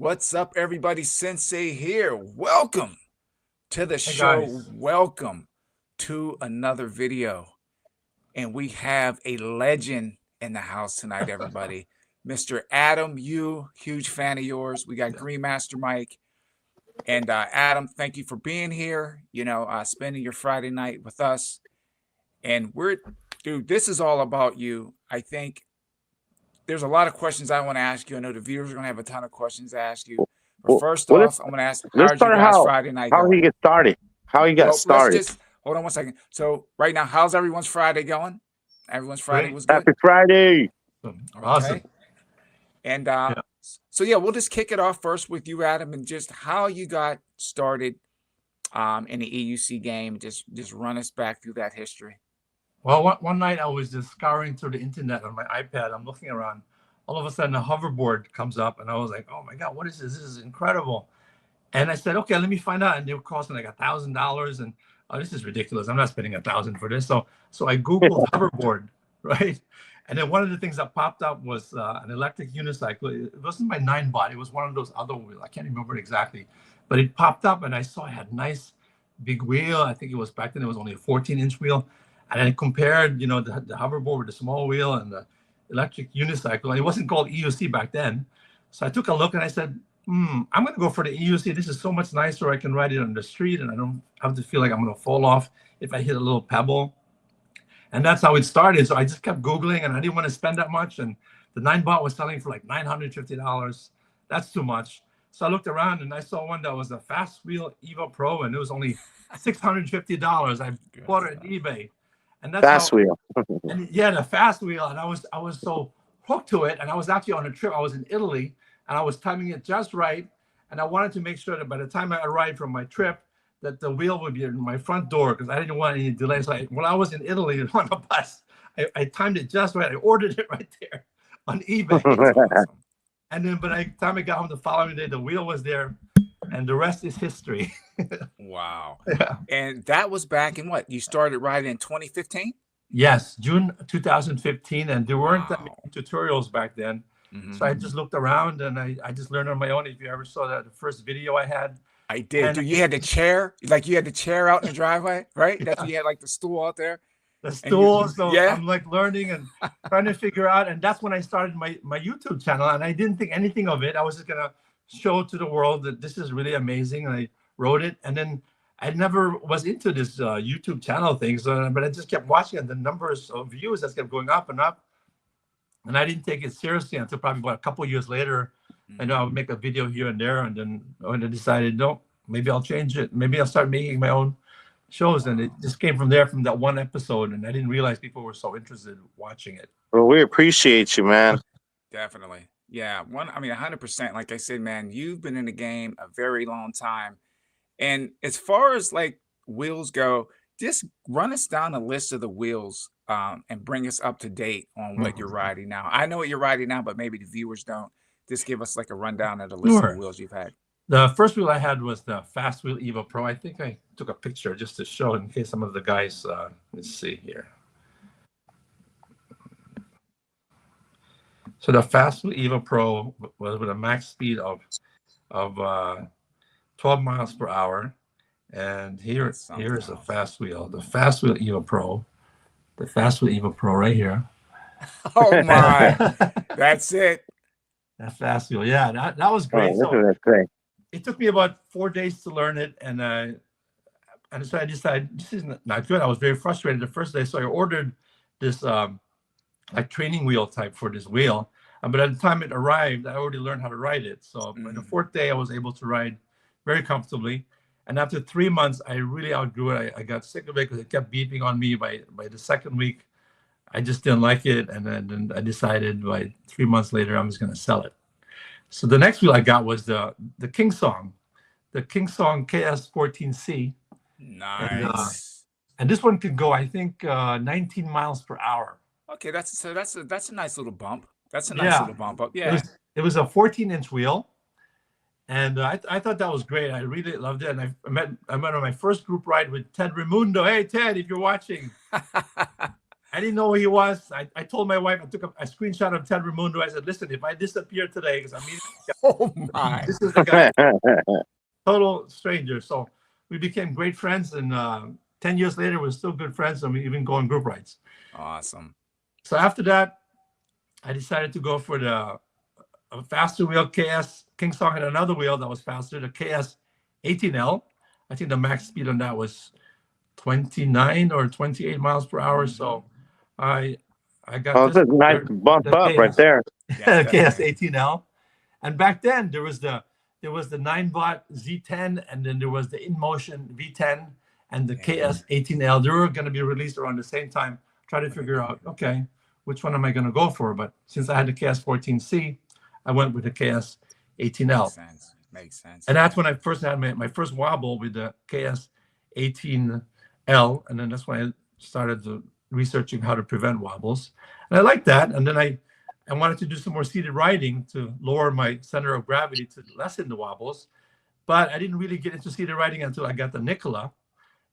What's up, everybody? Sensei here. Welcome to the Hey show. guys. Welcome to another video. And we have a legend in the house tonight, everybody. Mr. Adam, you, huge fan of yours. We got GreenMasterMike. And Adam, thank you for being here, spending your Friday night with us. And dude, this is all about you. I think there's a lot of questions I want to ask you. I know the viewers are going to have a ton of questions to ask you. But Well, first well, off, I'm going to ask, let's how's you start guys Friday night how he going? get started. How he got Well, let's started. just hold on one second. So right now, how's everyone's Friday going? Everyone's Friday Great. was good? Happy Friday. Awesome. Okay. And Yeah. so yeah, we'll just kick it off first with you, Adam, and just how you got started in the EUC game. Just run us back through that history. Well, one night I was just scouring through the internet on my iPad. I'm looking around. All of a sudden, a hoverboard comes up, and I was like, "Oh my God, what is this? This is incredible!" And I said, "Okay, let me find out." And they were costing like $1,000, and oh, this is ridiculous. I'm not spending $1,000 for this. So I Googled hoverboard, right? And then one of the things that popped up was an electric unicycle. It wasn't my 9-bot. It was one of those other wheels. I can't remember it exactly, but it popped up, and I saw it had nice big wheel. I think it was back then. It was only a 14-inch wheel, and I compared, the hoverboard with the small wheel and the electric unicycle. It wasn't called EUC back then, so I took a look and I said, I'm going to go for the EUC. This is so much nicer. I can ride it on the street, and I don't have to feel like I'm going to fall off if I hit a little pebble. And that's how it started. So I just kept Googling, and I didn't want to spend that much. And the 9-bot was selling for like $950. That's too much. So I looked around, and I saw one that was a Fast Wheel Eva Pro, and it was only $650. I bought it on eBay. And that's Fast how, wheel. and yeah, the Fast Wheel. And I was so hooked to it. And I was actually on a trip. I was in Italy, and I was timing it just right. And I wanted to make sure that by the time I arrived from my trip, that the wheel would be in my front door, because I didn't want any delays. So when I was in Italy on a bus, I timed it just right. I ordered it right there on eBay. Awesome. And then by the time I got home the following day, the wheel was there, and the rest is history. Wow. Yeah. And that was back in what? You started riding in 2015? Yes, June 2015, and there weren't that Wow. many tutorials back then. So I just looked around, and I just learned on my own. If you ever saw that, the first video I had. I did. And Dude, you had the chair, like you had the chair out in the driveway, right? That's what you had, like the stool out there. the And you, stool. So yeah. I'm like learning and trying to figure out. And that's when I started my YouTube channel. And I didn't think anything of it. I was just going to show to the world that this is really amazing. And I wrote it. And then I never was into this YouTube channel thing. But I just kept watching it. The numbers of views that kept going up and up. And I didn't take it seriously until probably about a couple of years later. I know I would make a video here and there. And then when I decided, no, maybe I'll change it. Maybe I'll start making my own shows. And it just came from there, from that one episode. And I didn't realize people were so interested in watching it. Well, we appreciate you, man. Definitely. Yeah. 100%. Like I said, man, you've been in the game a very long time. And as far as like wheels go, just run us down a list of the wheels and bring us up to date on what you're riding now. I know what you're riding now, but maybe the viewers don't. Just give us like a rundown of the list of the wheels you've had. The first wheel I had was the Fast Wheel Eva Pro. I think I took a picture just to show in case some of the guys, let's see here. So the Fast Wheel Eva Pro was with a max speed of 12 miles per hour. And here is a fast wheel, the Fast Wheel Eva Pro, the Fast Wheel Eva Pro right here. Oh my, that's it. That Fast Wheel, yeah, that was great. Oh, so it took me about 4 days to learn it, and so I decided this is not good. I was very frustrated the first day, so I ordered this like training wheel type for this wheel. But at the time it arrived, I already learned how to ride it. So by the 4th day, I was able to ride very comfortably. And after 3 months, I really outgrew it. I got sick of it because it kept beeping on me. By the 2nd week, I just didn't like it. And then I decided by 3 months later, I'm just going to sell it. So the next wheel I got was the King Song, the King Song KS14C. Nice. And this one could go, I think, 19 miles per hour. Okay, that's a nice little bump. That's a nice little bump up. Yeah. It was a 14-inch wheel. And I thought that was great. I really loved it. And I met on my first group ride with Ted Raimundo. Hey, Ted, if you're watching. I didn't know where he was. I told my wife, I took a screenshot of Ted Raimundo. I said, listen, if I disappear today, because I mean, Oh my. this is the guy, total stranger. So we became great friends. And 10 years later, we're still good friends. And we even go on group rides. Awesome. So after that, I decided to go for a faster wheel, KS. Kingsong had another wheel that was faster, the KS 18L. I think the max speed on that was 29 or 28 miles per hour. So I got Oh, that's a nice bump up right there. KS 18L. And back then there was the 9-bot Z10, and then there was the InMotion V10 and the KS 18L. They were going to be released around the same time. Try to figure out, okay, which one am I going to go for? But since I had the KS 14C, I went with the KS 18L. Makes sense. And that's when I first had my first wobble with the KS 18L. And then that's when I started researching how to prevent wobbles. And I liked that. And then I wanted to do some more seated riding to lower my center of gravity to lessen the wobbles. But I didn't really get into seated riding until I got the Nikola.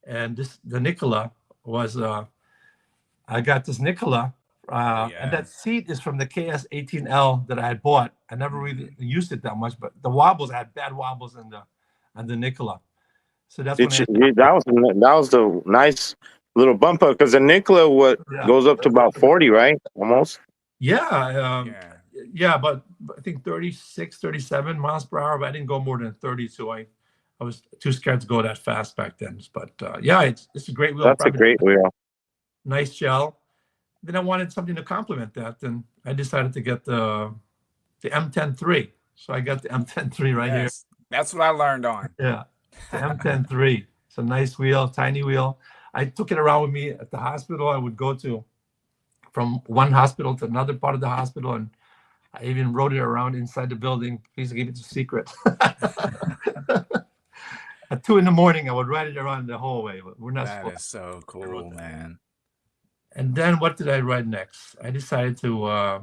And the Nikola was, I got this Nikola. And that seat is from the KS 18L that I had bought. I never really used it that much, but the wobbles, I had bad wobbles in the Nikola. So that's when that was the nice little bump up, because the Nikola goes up to about 40, right? Almost. Yeah. But I think 36, 37 miles per hour, but I didn't go more than 30. So I was too scared to go that fast back then. But it's a great wheel. That's a great wheel. Nice gel. Then I wanted something to complement that, and I decided to get the M10-3. So I got the M10-3 right here. That's what I learned on. Yeah, the M10-3. It's a nice wheel, tiny wheel. I took it around with me at the hospital. I would go from one hospital to another part of the hospital, and I even rode it around inside the building. Please keep it a secret. At 2 a.m, I would ride it around the hallway. But we're not. That is so cool, man. And then what did I ride next? I decided to,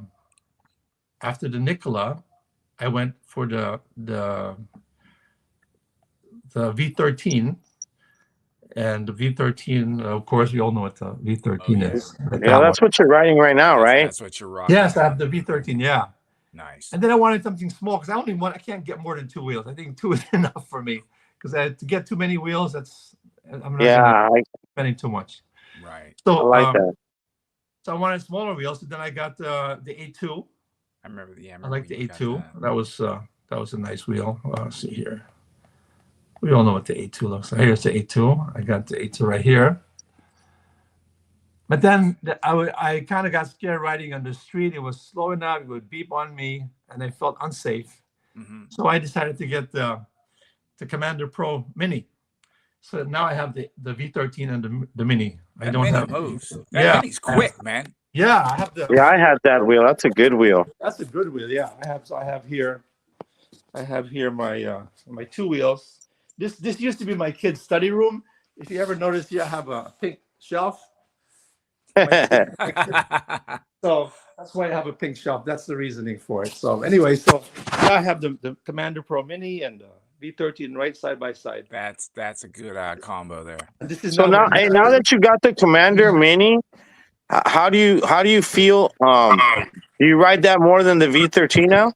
after the Nikola, I went for the V13. And the V13, of course, we all know what the V13 is. Yeah, that's what you're riding right now, right? That's what you're rocking. Yes, I have the V13, yeah. Nice. And then I wanted something small, because I can't get more than 2 wheels. I think 2 is enough for me, because to get too many wheels, I'm not spending too much. Right. So I like that. So I wanted smaller wheels, and then I got the A2. I remember. Yeah, I like the A2. That was a nice wheel. Let's see here. We all know what the A2 looks like. Here's the A2. I got the A2 right here. But then I kind of got scared riding on the street. It was slow enough. It would beep on me, and I felt unsafe. So I decided to get the Commander Pro Mini. So now I have the V13 and the Mini. I don't have moves. That Mini's quick, man. Yeah, I have the. Yeah, I had that wheel. That's a good wheel. That's a good wheel. Yeah, I have here my my 2 wheels. This used to be my kid's study room. If you ever notice here, I have a pink shelf. So that's why I have a pink shelf. That's the reasoning for it. So anyway, I have the Commander Pro Mini and the V13 right side by side. That's a good combo there. This is so now that you got the Commander Mini, how do you feel? Do you ride that more than the V13 now?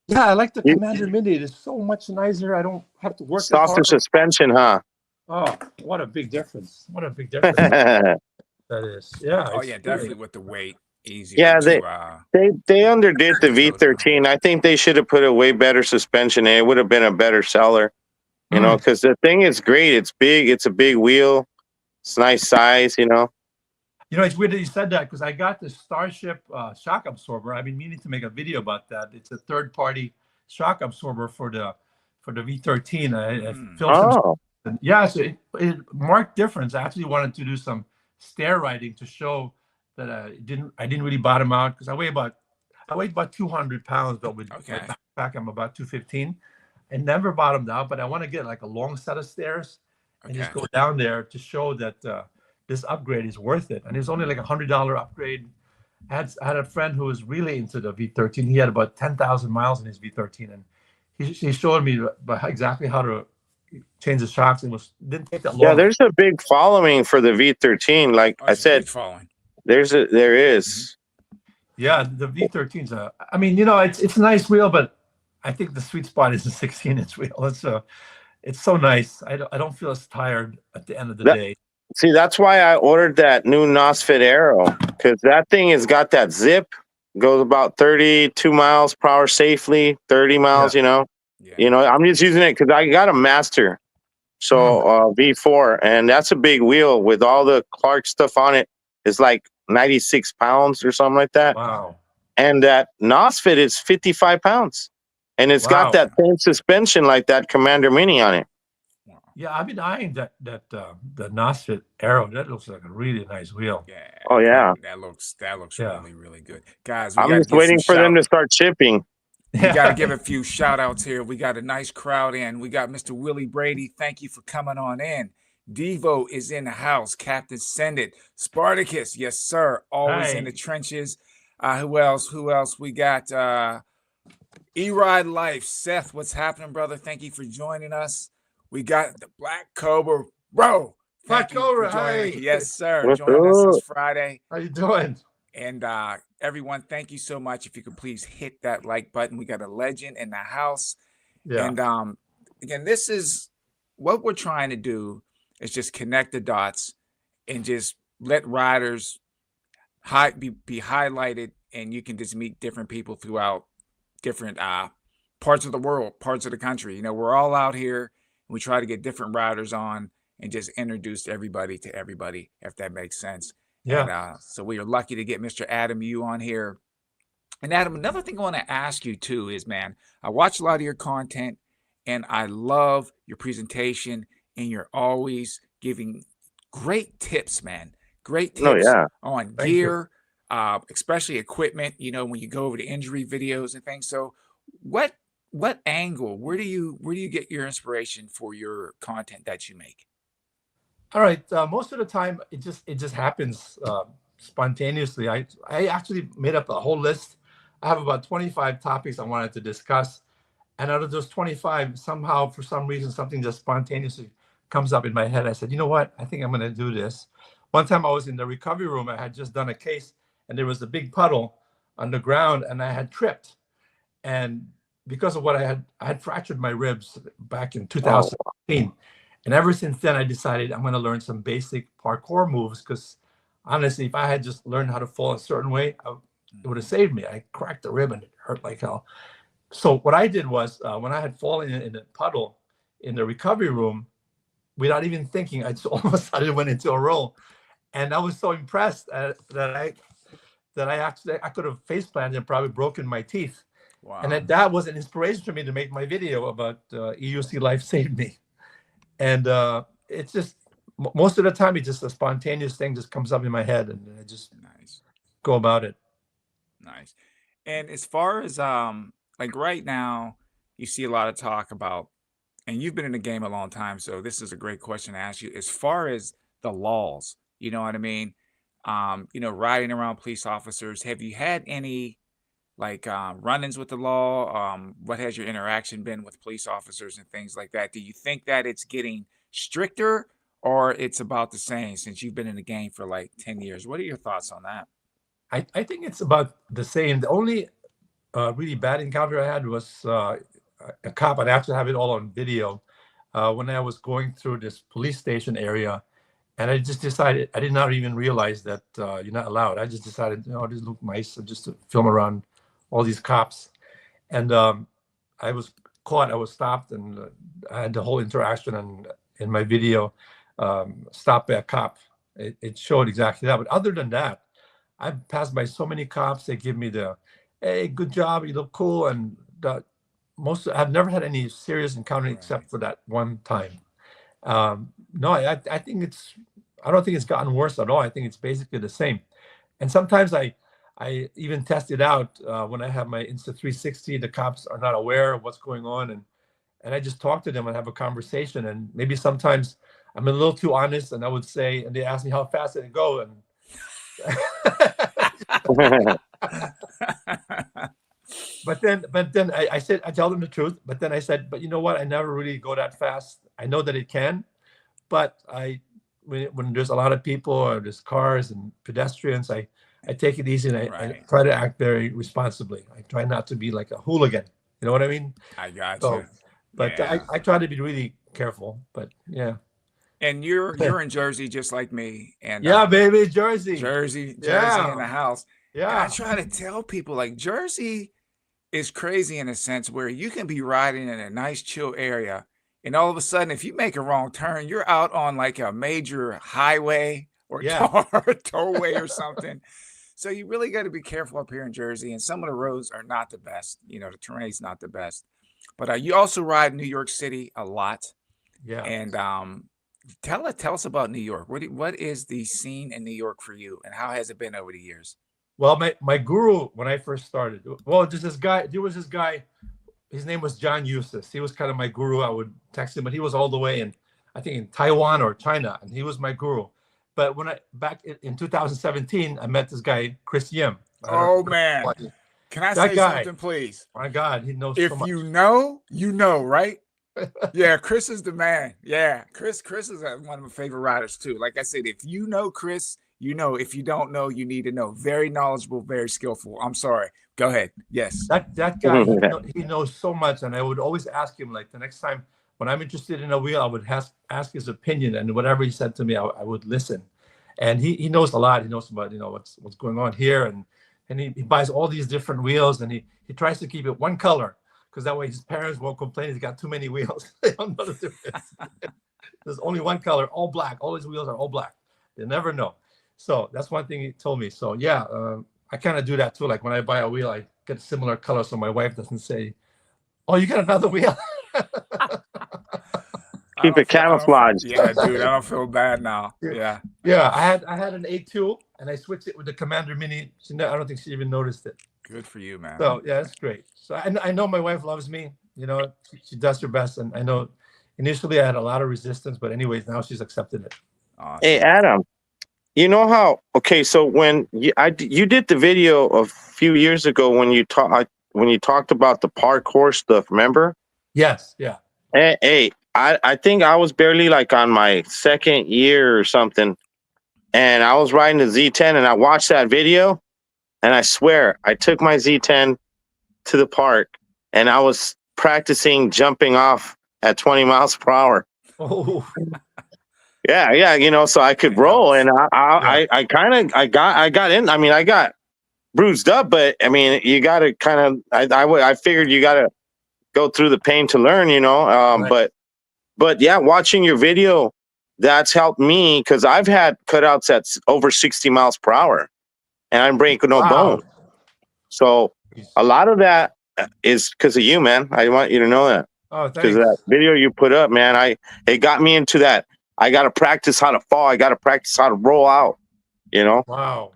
Yeah, I like the Commander Mini. It is so much nicer. I don't have to work. Softer suspension, huh? Oh, what a big difference! What a big difference that is. Yeah. Oh yeah, definitely with the weight. Easier. Yeah, they underdid the V13. I think they should have put a way better suspension in. It would have been a better seller. You know, because the thing is great. It's big. It's a big wheel. It's nice size. You know. You know, it's weird that you said that, because I got the Starship shock absorber. I've been meaning to make a video about that. It's a third-party shock absorber for the V13. I filmed some. Yeah, so it marked difference. I actually wanted to do some stair riding to show that I didn't really bottom out, because I weigh about 200 pounds, but with my backpack I'm about 215. I never bottomed out, but I want to get like a long set of stairs and just go down there to show that this upgrade is worth it. And it was only like $100 upgrade. I had a friend who was really into the V13. He had about 10,000 miles in his V13, and he showed me exactly how to change the shocks. It didn't take that long. Yeah, there's a big following for the V13. Like I said, There is. Yeah, the V13's I mean, you know, it's a nice wheel, but I think the sweet spot is the 16-inch wheel. It's so nice. I don't feel as tired at the end of the day. See, that's why I ordered that new NOSFIT Aero, because that thing has got that zip, goes about 32 miles per hour safely, 30 miles, you know. You know, I'm just using it because I got a Master, so V4, and that's a big wheel with all the Clark stuff on it. It's like 96 pounds or something like that. Wow. And that NOSFIT is 55 pounds. And it's got that same suspension like that Commander Mini on it. Yeah, I've been eyeing the NOSFIT Aero. That looks like a really nice wheel. Yeah. Oh yeah. That looks really, really good. Guys, I'm just waiting for them to start shipping. We got to give a few shout outs here. We got a nice crowd in. We got Mr. Willie Brady. Thank you for coming on in. Devo is in the house. Captain Send It. Spartacus, yes, sir. Always in the trenches. Who else? We got E-Ride Life. Seth, what's happening, brother? Thank you for joining us. We got the Black Cobra. Bro. Black Cobra, hi. Yes, sir. Joining us this Friday. How you doing? And everyone, thank you so much. If you could please hit that like button. We got a legend in the house. Yeah. And again, this is what we're trying to do, is just connect the dots and just let riders be highlighted, and you can just meet different people throughout different parts of the world, parts of the country. You know, we're all out here. We try to get different riders on and just introduce everybody to everybody, if that makes sense. Yeah. And, so we are lucky to get Mr. Adam Euc on here. And Adam, another thing I want to ask you too is, man, I watch a lot of your content and I love your presentation, and you're always giving great tips, man. Great tips on gear, especially equipment, you know, when you go over the injury videos and things. So what angle, where do you get your inspiration for your content that you make? All right. Most of the time it just happens spontaneously. I actually made up a whole list. I have about 25 topics I wanted to discuss. And out of those 25, somehow, for some reason, something just spontaneously comes up in my head. I said, you know what? I think I'm going to do this. One time I was in the recovery room. I had just done a case, and there was a big puddle on the ground, and I had tripped. And because of what I had fractured my ribs back in 2015. And ever since then, I decided I'm going to learn some basic parkour moves, because honestly, if I had just learned how to fall a certain way, it would have saved me. I cracked the rib and it hurt like hell. So what I did was, when I had fallen in a puddle in the recovery room, without even thinking, I just all of a sudden went into a roll. And I was so impressed that I could have face planted and probably broken my teeth. Wow. And that was an inspiration for me to make my video about EUC Life Saved Me. And it's just, most of the time, it's just a spontaneous thing just comes up in my head, and I just go about it. Nice. And as far as like right now, you see a lot of talk about, and you've been in the game a long time, so this is a great question to ask you. As far as the laws, you know what I mean? You know, riding around police officers, have you had any like run-ins with the law? What has your interaction been with police officers and things like that? Do you think that it's getting stricter, or it's about the same since you've been in the game for like 10 years? What are your thoughts on that? I think it's about the same. The only really bad encounter I had was a cop. I actually have it all on video. When I was going through this police station area, and I just decided, I did not even realize that you're not allowed. I just decided, you know, this looked nice, just to film around all these cops. And I was caught, I was stopped, and I had the whole interaction, and in my video, stopped by a cop. It showed exactly that. But other than that, I've passed by so many cops. They give me the, hey, good job, you look cool. And I've never had any serious encounter except for that one time. No, I think I don't think it's gotten worse at all. I think it's basically the same. And sometimes I even test it out when I have my Insta360. The cops are not aware of what's going on, and I just talk to them and have a conversation. And maybe sometimes I'm a little too honest, and I would say, and they ask me how fast did it go, and but then I said, I tell them the truth. But then I said, but you know what? I never really go that fast. I know that it can, but I when there's a lot of people or there's cars and pedestrians, I take it easy and I try to act very responsibly. I try not to be like a hooligan. You know what I mean? I got So, you. but Yeah. I try to be really careful. But yeah. And you're in Jersey just like me. And yeah, baby, Jersey. Jersey in the house. Yeah. And I try to tell people like Jersey is crazy in a sense where you can be riding in a nice chill area, and all of a sudden, if you make a wrong turn, you're out on like a major highway or tollway or something. So you really got to be careful up here in Jersey. And some of the roads are not the best. You know, the terrain's not the best. But you also ride New York City a lot. Yeah. And tell us about New York. What is the scene in New York for you, and how has it been over the years? Well, my guru when I first started, well, there was this guy, his name was John Eustace. He was kind of my guru. I would text him, but he was all the way I think in Taiwan or China, and he was my guru. But back in 2017, I met this guy, Chris Yim. Oh man, can I say something, please? My God, he knows if so much. You know, right? Yeah, Chris is the man. Yeah, Chris is one of my favorite riders too. Like I said, if you know Chris, you know. If you don't know, you need to know. Very knowledgeable, very skillful. I'm sorry. Go ahead. Yes. That guy, he knows so much, and I would always ask him, like, the next time when I'm interested in a wheel, I would ask his opinion, and whatever he said to me, I would listen. And he knows a lot. He knows about what's going on here, and he buys all these different wheels, and he tries to keep it one color, because that way his parents won't complain he's got too many wheels. They don't know the difference. There's only one color, all black. All his wheels are all black. They never know. So that's one thing he told me. So yeah, I kind of do that too. Like when I buy a wheel, I get a similar color so my wife doesn't say, "Oh, you got another wheel." Keep it camouflaged. Yeah, dude, I don't feel bad now. Yeah. Yeah, I had an A2 and I switched it with the Commander Mini. I don't think she even noticed it. Good for you, man. So yeah, that's great. So I know my wife loves me. You know, she does her best, and I know initially I had a lot of resistance, but anyways, now she's accepted it. Awesome. Hey, Adam, you know how? Okay, so when you did the video a few years ago when you talked about the parkour stuff, remember? Yes. Yeah. Hey, I think I was barely like on my second year or something, and I was riding the Z10, and I watched that video, and I swear I took my Z10 to the park, and I was practicing jumping off at 20 miles per hour. Oh. Yeah, you know, so I could roll, and I got in. I mean, I got bruised up, but I mean, you got to kind of. I figured you got to go through the pain to learn, you know. Right. But yeah, watching your video, that's helped me because I've had cutouts at over 60 miles per hour, and I'm breaking no bone. So a lot of that is because of you, man. I want you to know that. Oh, thanks. Because of that video you put up, man, it got me into that. I got to practice how to fall. I got to practice how to roll out. You know. Wow.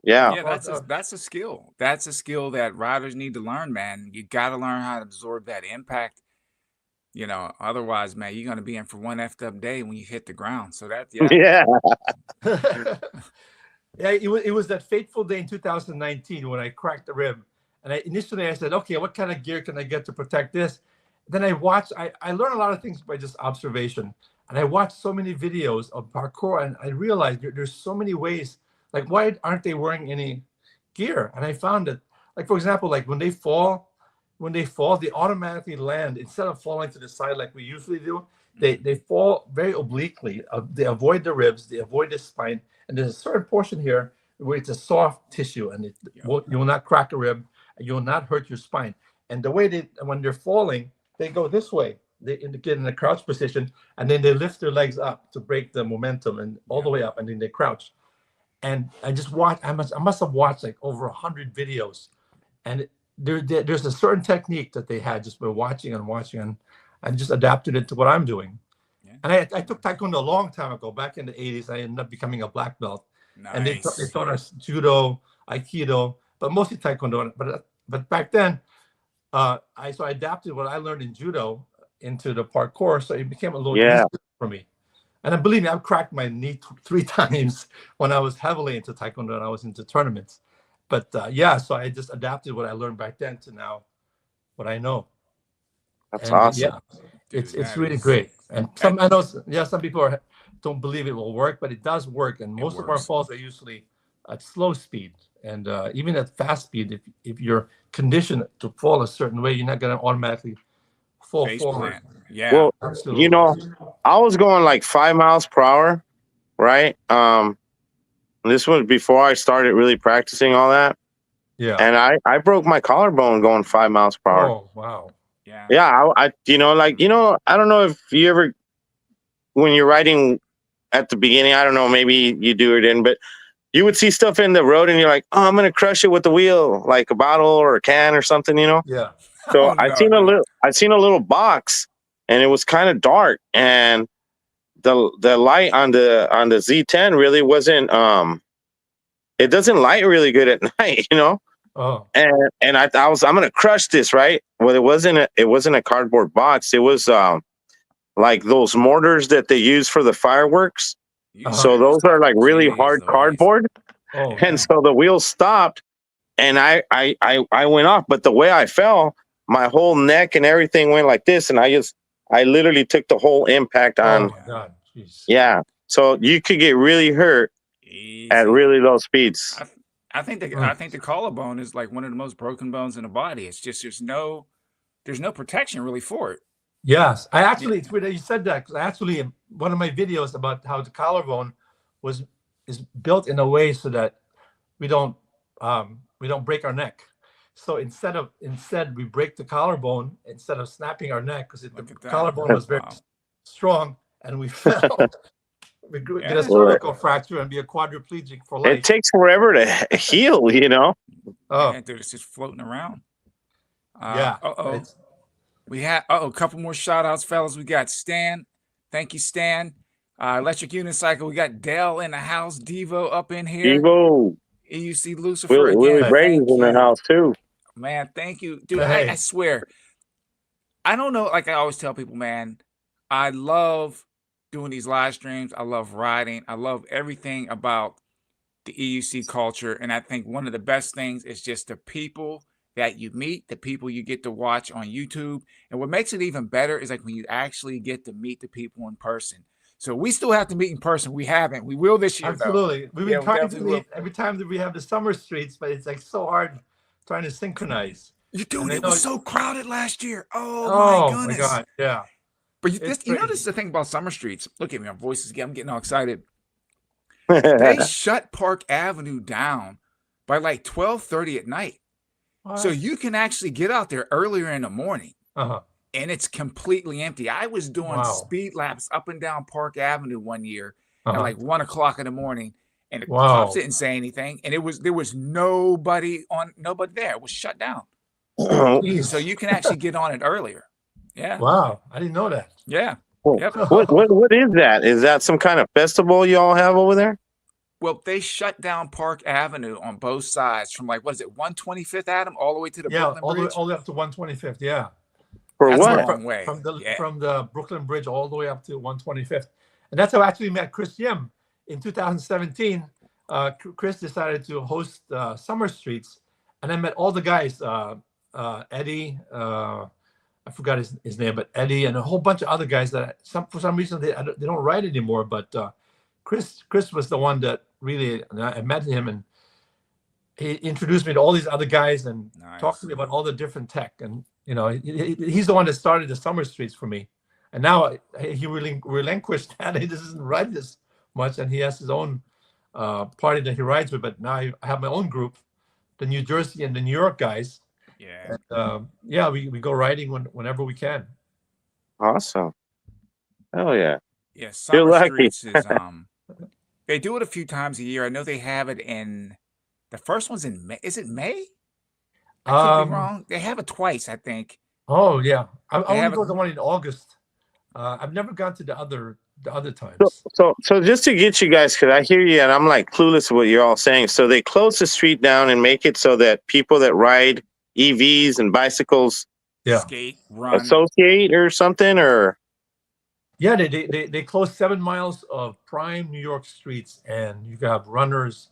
Yeah. Yeah, that's a skill. That's a skill that riders need to learn, man. You got to learn how to absorb that impact. You know, otherwise, man, you're gonna be in for one effed up day when you hit the ground. So that, Yeah. Yeah, it was that fateful day in 2019 when I cracked the rib, and initially I said, okay, what kind of gear can I get to protect this? Then I learned a lot of things by just observation, and I watched so many videos of parkour, and I realized there's so many ways. Like, why aren't they wearing any gear? And I found that, like, for example, like when they fall, they automatically land. Instead of falling to the side like we usually do, they fall very obliquely. They avoid the ribs, they avoid the spine, and there's a certain portion here where it's a soft tissue, and you will not crack a rib, and you will not hurt your spine. And the way when they're falling, they go this way. They get in a crouch position, and then they lift their legs up to break the momentum, and all the way up, and then they crouch. And I just watched. I must have watched like over 100 videos, and there's a certain technique that they had just by watching and just adapted it to what I'm doing. Yeah. And I took Taekwondo a long time ago, back in the 80s. I ended up becoming a black belt. Nice. And they taught us Judo, Aikido, but mostly Taekwondo. But back then, I adapted what I learned in Judo into the parkour, so it became a little easier for me. And believe me, I've cracked my knee 3 times when I was heavily into Taekwondo and I was into tournaments. But so I just adapted what I learned back then to now what I know. That's awesome. Yeah, it's really great. And some people don't believe it will work, but it does work. And most of our falls are usually at slow speed, and even at fast speed, if you're conditioned to fall a certain way, you're not going to automatically fall forward. Yeah. Well, absolutely. you know, I was going like 5 miles per hour, right? This was before I started really practicing all that. Yeah. And I broke my collarbone going 5 miles per hour. Oh, wow. Yeah. Yeah. I I don't know if you ever, when you're riding at the beginning, I don't know, maybe you do or didn't, but you would see stuff in the road and you're like, oh, I'm going to crush it with the wheel, like a bottle or a can or something, you know? Yeah. So I seen a little box, and it was kind of dark, and the light on the Z10 really wasn't it doesn't light really good at night, you know? Oh. And I'm gonna crush this, right? Well, it wasn't a cardboard box. It was like those mortars that they use for the fireworks. So those are like really hard cardboard. Oh, and so the wheel stopped, and I went off, but the way I fell, my whole neck and everything went like this, and I literally took the whole impact on. Oh, God. Jeez. Yeah, so you could get really hurt at really low speeds. I think the collarbone is like one of the most broken bones in the body. It's just there's no protection really for it. Yes, I actually, it's weird that you said that, because actually one of my videos about how the collarbone is built in a way so that we don't break our neck. So instead we break the collarbone instead of snapping our neck, because the collarbone was very strong, and we fell. We get a cervical fracture and be a quadriplegic for life. It takes forever to heal, you know. Oh, dude, it's just floating around. Yeah. We had a couple more shout outs, fellas. We got Stan. Thank you, Stan. Electric Unicycle. We got Dell in the house. Devo up in here. Devo. EUC Lucifer again. Willie Brady's in the house too. Man, thank you. Dude, I swear. I don't know, like I always tell people, man, I love doing these live streams. I love riding. I love everything about the EUC culture. And I think one of the best things is just the people that you meet, the people you get to watch on YouTube. And what makes it even better is like when you actually get to meet the people in person. So we still have to meet in person. We haven't. We will this year. Absolutely. Though. We've been trying to meet every time that we have the summer streets, but it's like so hard trying to synchronize. Dude, it was so crowded last year. Oh my goodness. My God. Yeah. But you know, this is the thing about summer streets. Look at me, my voice is I'm getting all excited. They shut Park Avenue down by like 12:30 at night. What? So you can actually get out there earlier in the morning. And it's completely empty. I was doing speed laps up and down Park Avenue one year at like 1 o'clock in the morning, and the cops didn't say anything, and there was nobody there. It was shut down. So you can actually get on it earlier. Yeah. Wow, I didn't know that. Yeah. Yep. What is that? Is that some kind of festival y'all have over there? Well, they shut down Park Avenue on both sides from like, what is it, 125th, Adam, all the way to the Brooklyn Bridge? all the way up to 125th. Yeah. For what? From the Brooklyn Bridge all the way up to 125th. And that's how I actually met Chris Yim in 2017. Chris decided to host Summer Streets, and I met all the guys, Eddie, I forgot his name, but Eddie and a whole bunch of other guys that for some reason they don't ride anymore. But Chris was the one that really, I met him, and he introduced me to all these other guys and talked to me about all the different tech. And you know, he's the one that started the Summer Streets for me. And now he really relinquished that. He doesn't ride this much, and he has his own party that he rides with. But now I have my own group, the New Jersey and the New York guys. Yeah. And, we go riding whenever we can. Awesome. Oh yeah. Yeah. Summer Streets is they do it a few times a year. I know they have it in the first one's in May. Is it May? I could be wrong. They have it twice, I think. Oh yeah. I only go to the one in August. I've never gone to the other times. So just to get you guys, because I hear you and I'm like clueless what you're all saying. So they close the street down and make it so that people that ride EVs and bicycles skate, run, associate or something, or they close 7 miles of prime New York streets, and you have runners,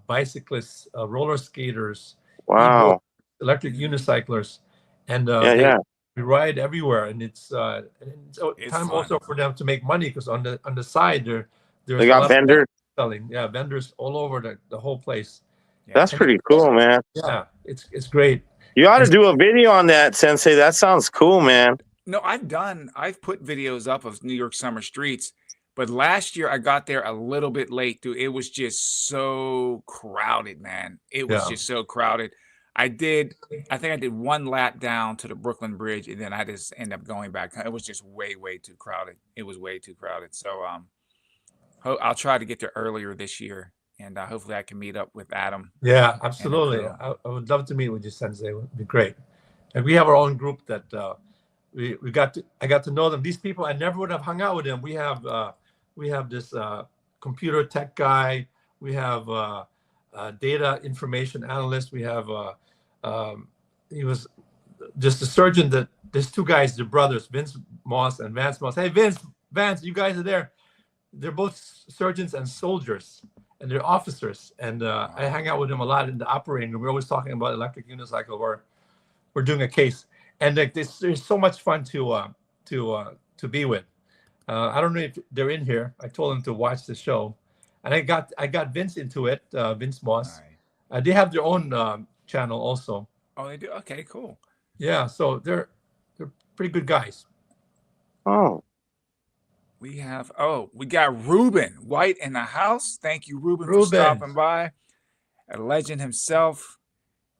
bicyclists, roller skaters, wow, electric unicyclers, and We ride everywhere, and it's It's time fun. also for them to make money, because on the side there's They a got lot vendors. of selling. Yeah, vendors all over the whole place. Yeah. That's And pretty cool, man. yeah, it's great. You ought to And do a video on that, Sensei. That sounds cool, man. No, I've put videos up of New York summer streets, but last year I got there a little bit late, dude. It was just so crowded, man. It was Yeah. just so crowded. I think I did one lap down to the Brooklyn Bridge, and then I just ended up going back. It was just way, way too crowded. It was way too crowded. So I'll try to get there earlier this year, and hopefully I can meet up with Adam. Yeah, absolutely. crew. I would love to meet with you, Sensei. It would be great. And we have our own group that I got to know them. These people, I never would have hung out with them. We have this computer tech guy. We have data information analyst. We have he was just a surgeon. That there's two guys, they're brothers, Vince Moss and Vance Moss. Hey, Vance, you guys are there. They're both surgeons and soldiers, and they're officers. And I hang out with them a lot in the operating room. We're always talking about electric unicycle. We're doing a case, and like this, there's so much fun to be with. I don't know if they're in here. I told them to watch the show, and I got Vince into it. Vince Moss. Right. They have their own channel also. Oh, they do. Okay, cool. Yeah, so they're pretty good guys. Oh, We got Ruben White in the house. Thank you, Ruben, for stopping by. A legend himself.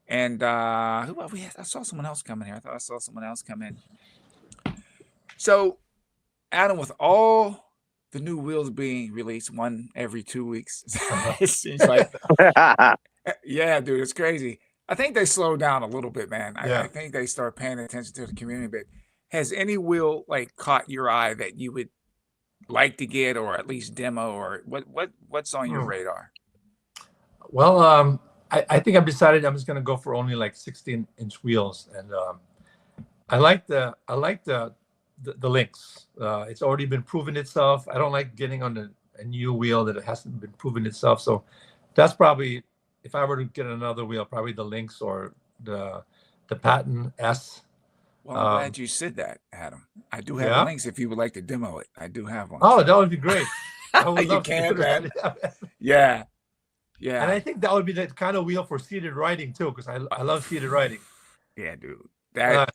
And who we had? I saw someone else come in here. I thought I saw someone else come in. So, Adam, with all the new wheels being released, one every 2 weeks, it seems like, yeah, dude, it's crazy. I think they slowed down a little bit, man. I think they start paying attention to the community a bit. Has any wheel like caught your eye that you would like to get, or at least demo, or what's on your radar? Well, I think I've decided I'm just gonna go for only like 16-inch wheels, and I like the Lynx. It's already been proven itself. I don't like getting on a new wheel that it hasn't been proven itself. So that's probably, if I were to get another wheel, probably the Lynx or the Patton S. Well, I'm glad you said that, Adam. I do have a Lynx if you would like to demo it. I do have one. Oh, so that would be great. I would you love can, to man. Yeah. Yeah. And I think that would be the kind of wheel for seated riding too, because I love seated riding. Yeah, dude. That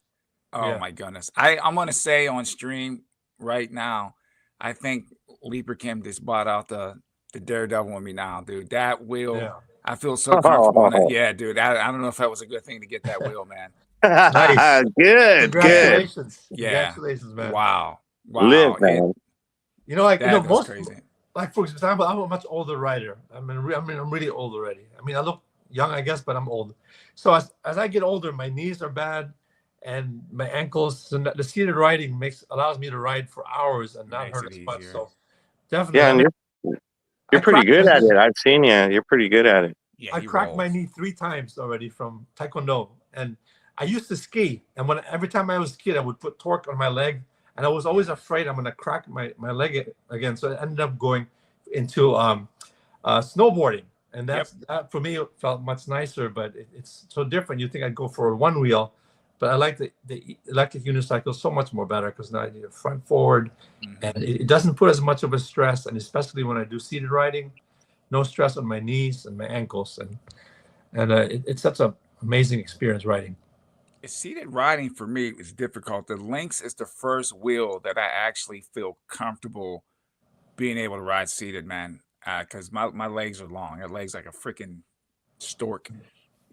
my goodness. I'm gonna say on stream right now, I think Leaper Kim just bought out the Daredevil on me now, dude. That wheel, I feel so comfortable on it. Yeah, dude. I don't know if that was a good thing to get that wheel, man. Nice. Good. Congratulations. Yeah. Congratulations, man. Wow. Live, man. You know, like most crazy. Like, for example, I'm a much older rider. I'm really old already. I mean, I look young, I guess, but I'm old. So as I get older, my knees are bad, and my ankles. And the seated riding allows me to ride for hours and not hurt as much. So definitely, yeah, and you're pretty good at it. I've seen you. You're pretty good at it. Yeah, I cracked my knee 3 times already from Taekwondo, and I used to ski. And every time I was a kid, I would put torque on my leg. And I was always afraid I'm going to crack my leg again. So I ended up going into snowboarding. And that for me, it felt much nicer, but it's so different. You think I'd go for a one wheel, but I like the electric unicycle so much more better, because now I need a front forward, and it doesn't put as much of a stress. And especially when I do seated riding, no stress on my knees and my ankles. And it's such an amazing experience riding. Seated riding for me is difficult. The Lynx is the first wheel that I actually feel comfortable being able to ride seated, man. Because my legs are long. My legs like a freaking stork,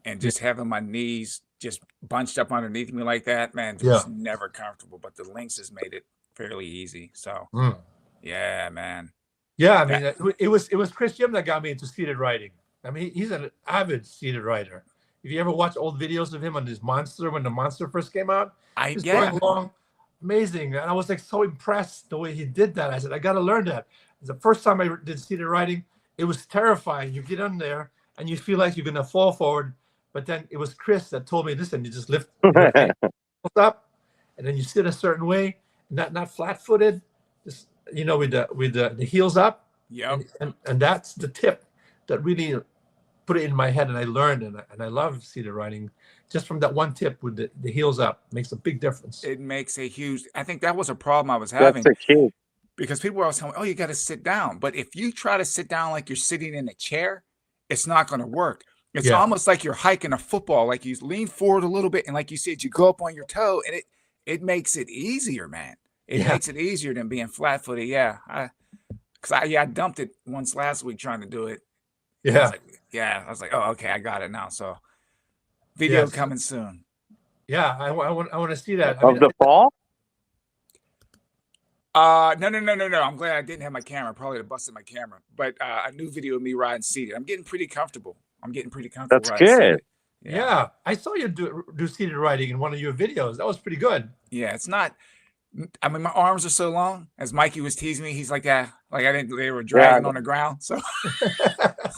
and just having my knees just bunched up underneath me like that, man, just never comfortable. But the Lynx has made it fairly easy. So yeah, man. Yeah, I mean, it was Chris Jim that got me into seated riding. I mean, he's an avid seated rider. If you ever watch old videos of him on his Monster, when the Monster first came out, he's going along, amazing. And I was like so impressed the way he did that. I said, I got to learn that. The first time I did seated riding, it was terrifying. You get on there and you feel like you're going to fall forward. But then it was Chris that told me, listen, you just lift up, and then you sit a certain way, not flat-footed, just, you know, with the heels up. Yeah. And that's the tip that really put it in my head, and I learned, and I love seated riding just from that one tip with the heels up, makes a big difference. It makes a huge. I think that was a problem I was That's having the key. because people were always telling me, "Oh, you got to sit down." But if you try to sit down like you're sitting in a chair, it's not going to work. It's almost like you're hiking a football. Like you lean forward a little bit, and like you said, you go up on your toe, and it makes it easier, man. It makes it easier than being flat-footed. Yeah, I dumped it once last week trying to do it. Yeah. I was like, oh, okay, I got it now. So video coming soon. Yeah, I want to see that. Of the fall? No. I'm glad I didn't have my camera. Probably have busted my camera. But a new video of me riding seated. I'm getting pretty comfortable. That's good. Yeah, I saw you do seated riding in one of your videos. That was pretty good. Yeah, it's not. I mean, my arms are so long. As Mikey was teasing me, he's like, yeah, like I didn't. They were dragging on the ground. So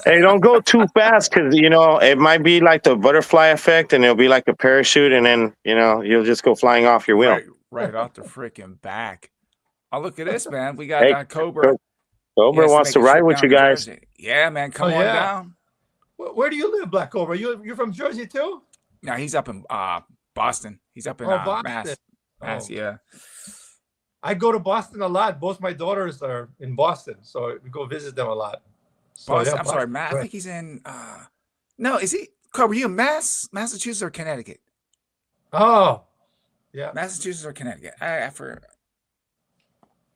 hey, don't go too fast because it might be like the butterfly effect, and it'll be like a parachute, and then you'll just go flying off your wheel. Right off the freaking back. Oh, look at this, man. We got Cobra. Cobra wants to ride with you guys. Yeah, man. Come on down. Where do you live, Black Cobra? You're from Jersey too? No, he's up in Boston. He's up in Boston. Mass, yeah. I go to Boston a lot. Both my daughters are in Boston, so we go visit them a lot. So, Boston, I'm sorry, Matt. I think he's in. No, is he? Cobra, were you in Massachusetts or Connecticut? Oh, yeah, Massachusetts or Connecticut? I forgot.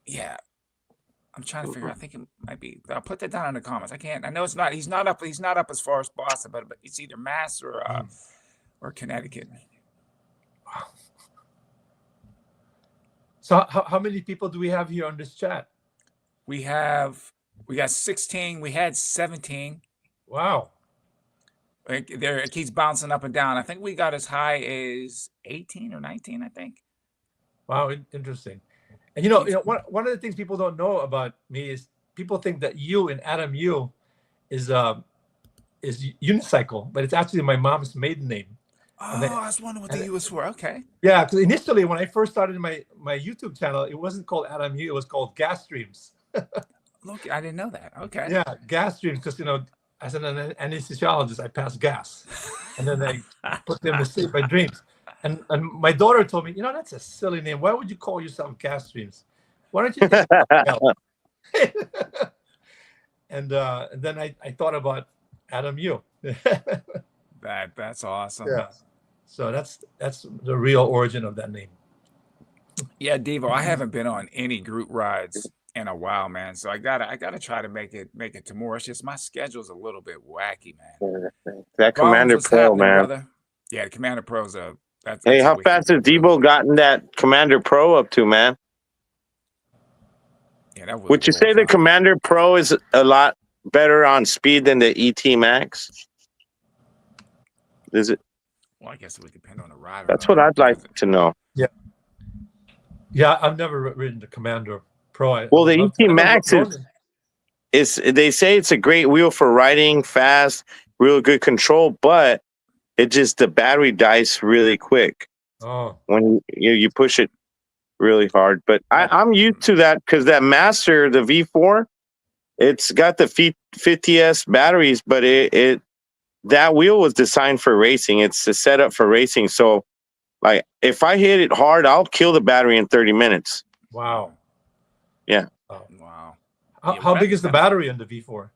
Yeah, I'm trying to figure. I think it might be. I'll put that down in the comments. I can't. I know it's not. He's not up. He's not up as far as Boston, but it's either Mass or Connecticut. Wow. So how many people do we have here on this chat? We got 16. We had 17. Wow. It keeps bouncing up and down. I think we got as high as 18 or 19. I think. Wow, interesting. And one of the things people don't know about me is people think that you and Adam Yu is unicycle, but it's actually my mom's maiden name. Oh, I was wondering what the U was for. Okay. Yeah, because initially when I first started my YouTube channel, it wasn't called Adam Yu, it was called Gas Streams. Look, I didn't know that. Okay. Yeah, Gas Streams, because as an anesthesiologist, I passed gas, and then I put them to sleep my dreams. And my daughter told me, that's a silly name. Why would you call yourself Gas Streams? Why don't you take and then I thought about Adam Yu. That's awesome. Yeah. So that's the real origin of that name. Yeah, Devo, I haven't been on any group rides in a while, man. So I gotta try to make it to more. It's just my schedule's a little bit wacky, man. That Commander Pro, man. Brother? Yeah, the Commander Pro's that's hey, how fast has Devo gotten that Commander Pro up to, man? Yeah, would you say the Commander Pro is a lot better on speed than the ET Max? Is it? Well, I guess it would depend on the rider. That's what I'd like to know. Yeah. Yeah, I've never ridden the Commander Pro. Well, the ET Max is they say it's a great wheel for riding fast, real good control, but the battery dies really quick. Oh. When you push it really hard. But I'm used to that because that Master, the V4, it's got the 50S batteries, but that wheel was designed for racing. It's a setup for racing. So, like, if I hit it hard, I'll kill the battery in 30 minutes. Wow. Yeah. Oh. Wow. How big is the battery in the V4?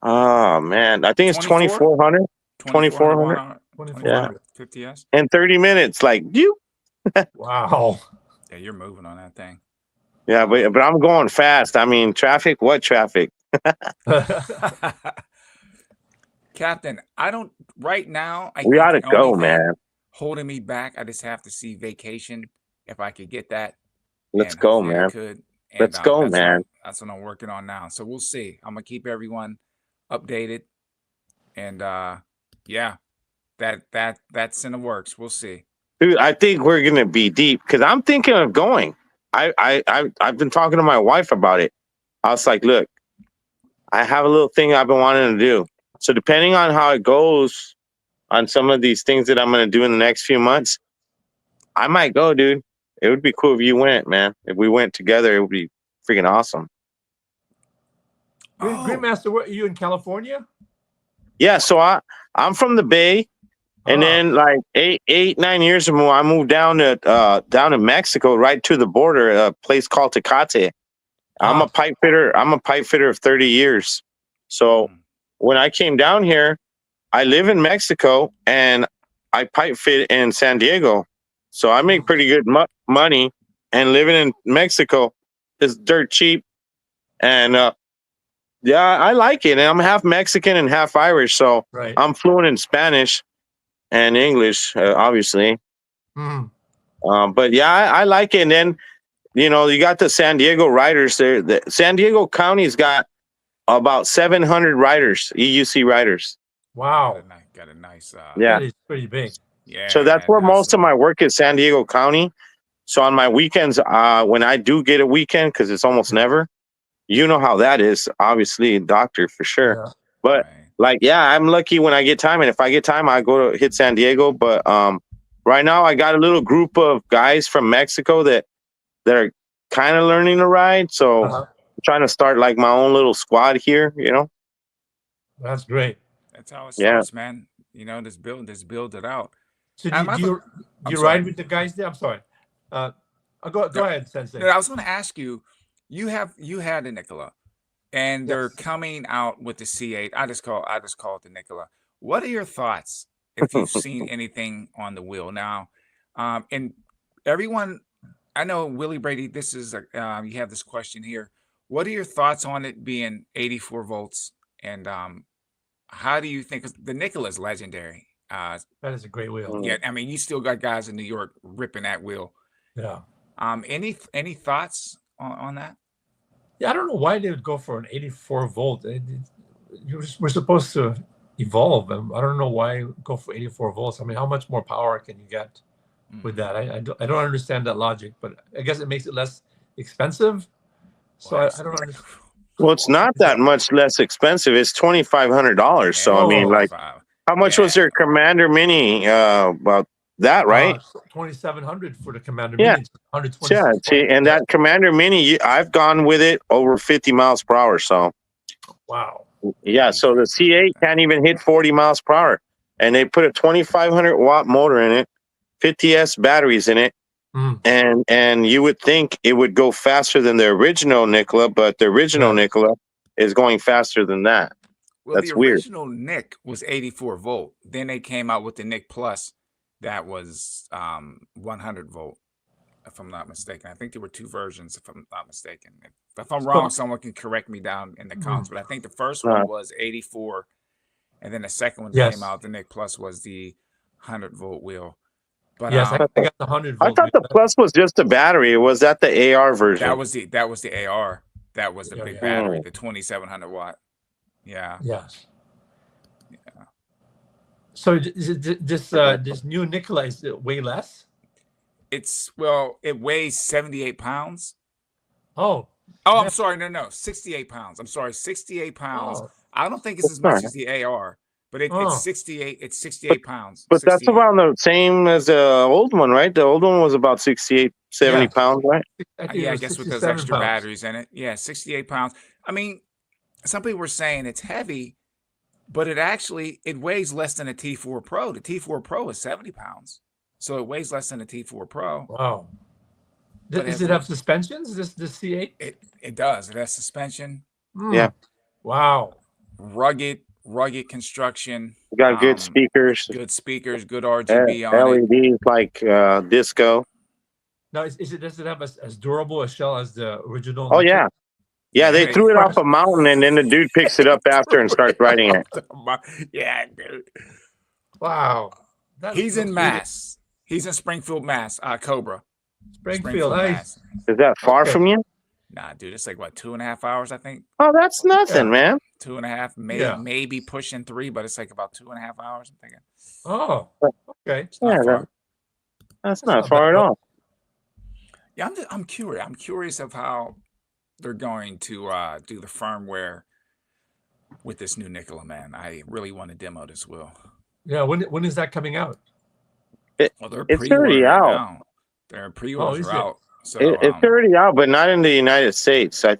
Oh, man. I think it's 2400. 2400. 2400. 50S. In 30 minutes, like, you. Wow. Yeah, you're moving on that thing. Yeah, but I'm going fast. I mean, traffic? What traffic? Captain, right now. We ought to go, man. Holding me back. I just have to see Vacation if I could get that. Let's go, man. Let's go, man. That's what I'm working on now. So we'll see. I'm going to keep everyone updated. And yeah, that's in the works. We'll see. Dude, I think we're going to be deep because I'm thinking of going. I've been talking to my wife about it. I was like, look, I have a little thing I've been wanting to do. So depending on how it goes on some of these things that I'm going to do in the next few months, I might go, dude. It would be cool if you went, man. If we went together, it would be freaking awesome. GreenMaster, are you in California? Yeah, so I'm from the Bay, And then like 9 years ago, I moved down to Mexico, right to the border, a place called Tecate. I'm a pipe fitter. I'm a pipe fitter of 30 years. So when I came down here, I live in Mexico and I pipe fit in San Diego. So I make pretty good money, and living in Mexico is dirt cheap. And yeah, I like it. And I'm half Mexican and half Irish, so I'm fluent in Spanish and English, obviously. But yeah, I like it. And then, you know, you got the San Diego riders there. The San Diego County's got about 700 riders, EUC riders. Wow. Got a nice. Yeah. That is pretty big. Yeah. So that's where most of my work is, San Diego County. So on my weekends, when I do get a weekend, because it's almost never, you know how that is, obviously, doctor for sure. Yeah. But like, yeah, I'm lucky when I get time. And if I get time, I go to hit San Diego. But right now I got a little group of guys from Mexico that are kind of learning to ride. So I'm trying to start like my own little squad here, you know? That's great. That's how it starts, man. You know, just build it out. So do you ride with the guys there? I'm sorry. Go ahead, Sensei. I was going to ask you, you had a Nikola, and they're coming out with the C8. I just call it the Nikola. What are your thoughts if you've seen anything on the wheel now? And everyone, I know Willie Brady. This is you have this question here. What are your thoughts on it being 84 volts? And how do you think the Nikola is legendary? That is a great wheel. Yeah, I mean, you still got guys in New York ripping that wheel. Yeah. Any thoughts on that? Yeah, I don't know why they would go for an 84 volt. We're supposed to evolve. I don't know why go for 84 volts. I mean, how much more power can you get with that? I don't understand that logic, but I guess it makes it less expensive. So I don't understand. Well, it's not that much less expensive. It's $2,500. So I mean, like, how much was their Commander Mini? About that, right? 2,700 for the Commander Mini. 120. Yeah. See, and that Commander Mini, I've gone with it over 50 miles per hour. So, wow. Yeah. So the C8 can't even hit 40 miles per hour, and they put a 2,500 watt motor in it, 50S batteries in it. And you would think it would go faster than the original Nikola, but the original Nikola is going faster than that. Well, that's the original Nick was 84 volt. Then they came out with the Nick Plus that was 100 volt, if I'm not mistaken. I think there were two versions, if I'm not mistaken. If I'm wrong, someone can correct me down in the comments. But I think the first one was 84, and then the second one came out. The Nick Plus was the 100 volt wheel. But yes, I got the 100 volt. I thought the Plus was just a battery. Was that the AR version? That was the AR. That was the big battery, the 2,700 watt. Yeah. Yes. Yeah. So this new Nikola is way less? It weighs 78 pounds. Oh, I'm sorry. No, 68 pounds. I'm sorry, 68 pounds. Oh. I don't think it's as much as the AR. But it's 68. It's 68 pounds. But that's around the same as the old one, right? The old one was about 68, 70 pounds, right? I guess with those extra batteries in it. Yeah, 68 pounds. I mean, some people were saying it's heavy, but it weighs less than a T4 Pro. The T4 Pro is 70 pounds, so it weighs less than a T4 Pro. Wow. Does it have suspensions? This C8? It does. It has suspension. Yeah. Wow. Rugged construction. We got good speakers. Good RGB on LEDs like disco. Now, does it have as durable a shell as the original? Oh, yeah. Yeah, they threw it off a mountain, and then the dude picks it up after and starts riding it. Yeah, dude. Wow. He's in Mass. He's in Springfield, Mass. Cobra. Springfield, nice. Is that far from you? Nah, dude, it's like, what, 2.5 hours, I think? Oh, that's nothing, man. 2.5, maybe pushing 3, but it's like about 2.5 hours, I'm thinking. Oh, okay. That's not far at all. Yeah, I'm curious. I'm curious of how they're going to do the firmware with this new Nikola, man. I really want to demo this wheel. Yeah, when is that coming out? It's already out. Now. Their pre-orders are out. So it's already out, but not in the United States. I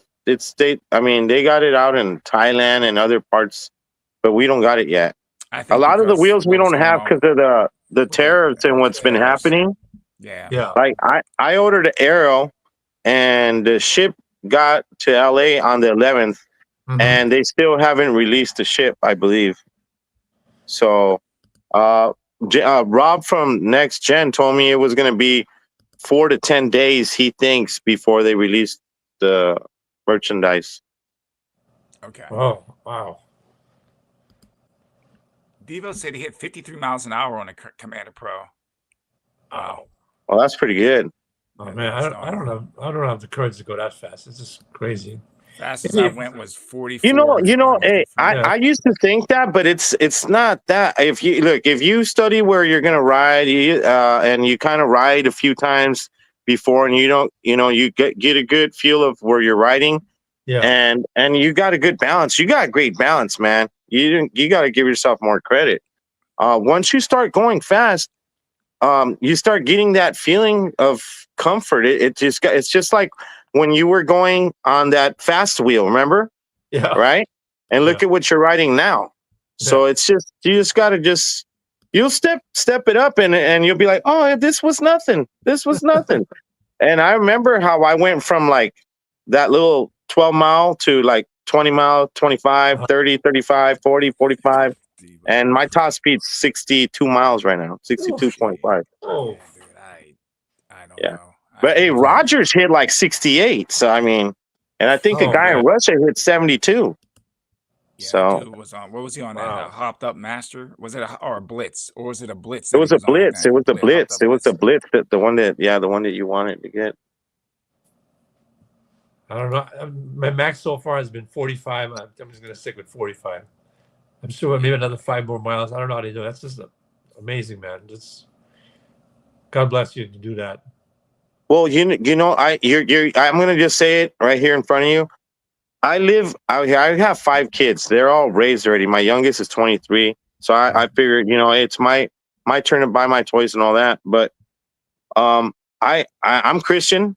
mean, they got it out in Thailand and other parts, but we don't got it yet. I A think lot of the because wheels we what was don't going have on because of the with tariffs and the what's been tariffs. happening. Yeah. Yeah. Like I ordered an Aero, and the ship got to LA on the 11th, and they still haven't released the ship, I believe. So, Rob from Next Gen told me it was going to be 4 to 10 days, he thinks, before they release the merchandise. Okay. Oh, wow. Devo said he hit 53 miles an hour on a Commander Pro. Wow. Well, that's pretty good. Oh man, I don't have the courage to go that fast. It's just crazy. Fastest I went was 44. Hey, I used to think that, but it's not that. If you study where you're gonna ride, and you kind of ride a few times before, and you get a good feel of where you're riding, and you got a good balance. You got great balance, man. You got to give yourself more credit. Once you start going fast, you start getting that feeling of comfort. It's just like when you were going on that fast wheel, remember? Yeah. Right. And look at what you're riding now. So it's just, you just got to you'll step it up, and you'll be like, oh, this was nothing. This was nothing. And I remember how I went from like that little 12 mile to like 20 mile, 25, 30, 35, 40, 45. And my top speed's 62 miles right now, 62.5. Oh, dude, I don't Yeah. know. But hey, Rogers hit like 68. So, I mean, and I think a guy in Russia hit 72. Yeah, so dude was on. What was he on? That hopped up master? Was it a blitz, or was it a blitz? It was a blitz. It was a blitz. It was a blitz. The one that you wanted to get. I don't know. My max so far has been 45. I'm just gonna stick with 45. I'm sure maybe another 5 more miles. I don't know how to do it. That's just amazing, man. God bless you to do that. Well, I'm gonna just say it right here in front of you. I have 5 kids. They're all raised already. My youngest is 23. So I figured, it's my turn to buy my toys and all that. But I'm Christian,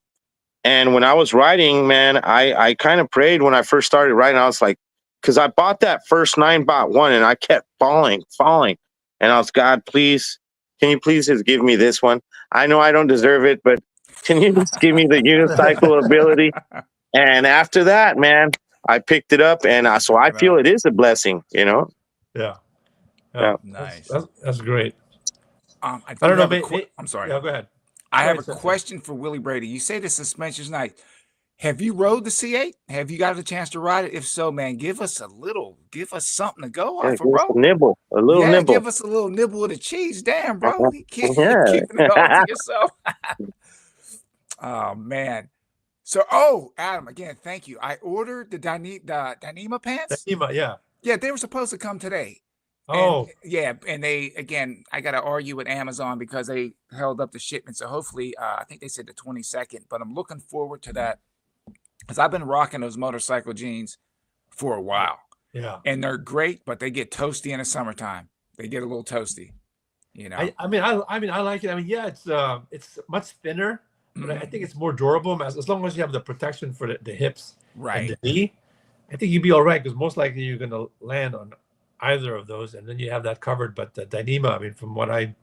and when I was riding, man, I kind of prayed when I first started riding. I was like, because I bought that first 9-bot one, and I kept falling, and I was, God, please, can you please just give me this one? I know I don't deserve it, but can you just give me the unicycle ability? And after that, man, I picked it up, and so I feel it is a blessing, Yeah. Nice. That's great. I don't know. I'm sorry. Yeah, go ahead. I have a question for Willie Brady. You say the suspension's nice. Have you rode the C8? Have you got a chance to ride it? If so, man, give us something to go off of, bro. A little nibble. Give us a little nibble of the cheese. Damn, bro. You keeping it all to yourself. Oh, man. So, Adam, again, thank you. I ordered the Dyneema pants. Dyneema, yeah. Yeah, they were supposed to come today. Oh. And they, again, I got to argue with Amazon because they held up the shipment. So hopefully, I think they said the 22nd, but I'm looking forward to that because I've been rocking those motorcycle jeans for a while. Yeah. And they're great, but they get toasty in the summertime. They get a little toasty, I mean, I like it. I mean, yeah, it's much thinner, but I think it's more durable as long as you have the protection for the hips and the knee. I think you'd be all right because most likely you're going to land on either of those, and then you have that covered. But the Dyneema, I mean, from what I've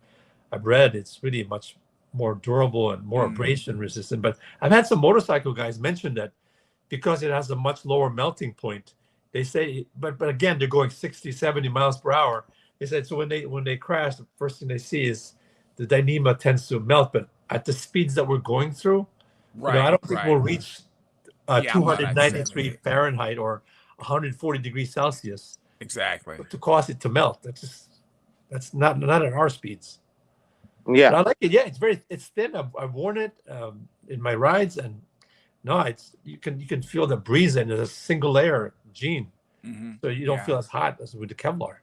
read, it's really much more durable and more abrasion resistant. But I've had some motorcycle guys mention that because it has a much lower melting point, they say, but again, they're going 60, 70 miles per hour. They said, so when they crash, the first thing they see is the Dyneema tends to melt. But at the speeds that we're going through, I don't think we'll reach 293 Fahrenheit or 140 degrees Celsius. Exactly. To cause it to melt. That's not at our speeds. Yeah. But I like it. Yeah, it's thin. I've worn it in my rides, and you can feel the breeze in it. There's a single layer jean, so you don't feel as hot as with the Kevlar.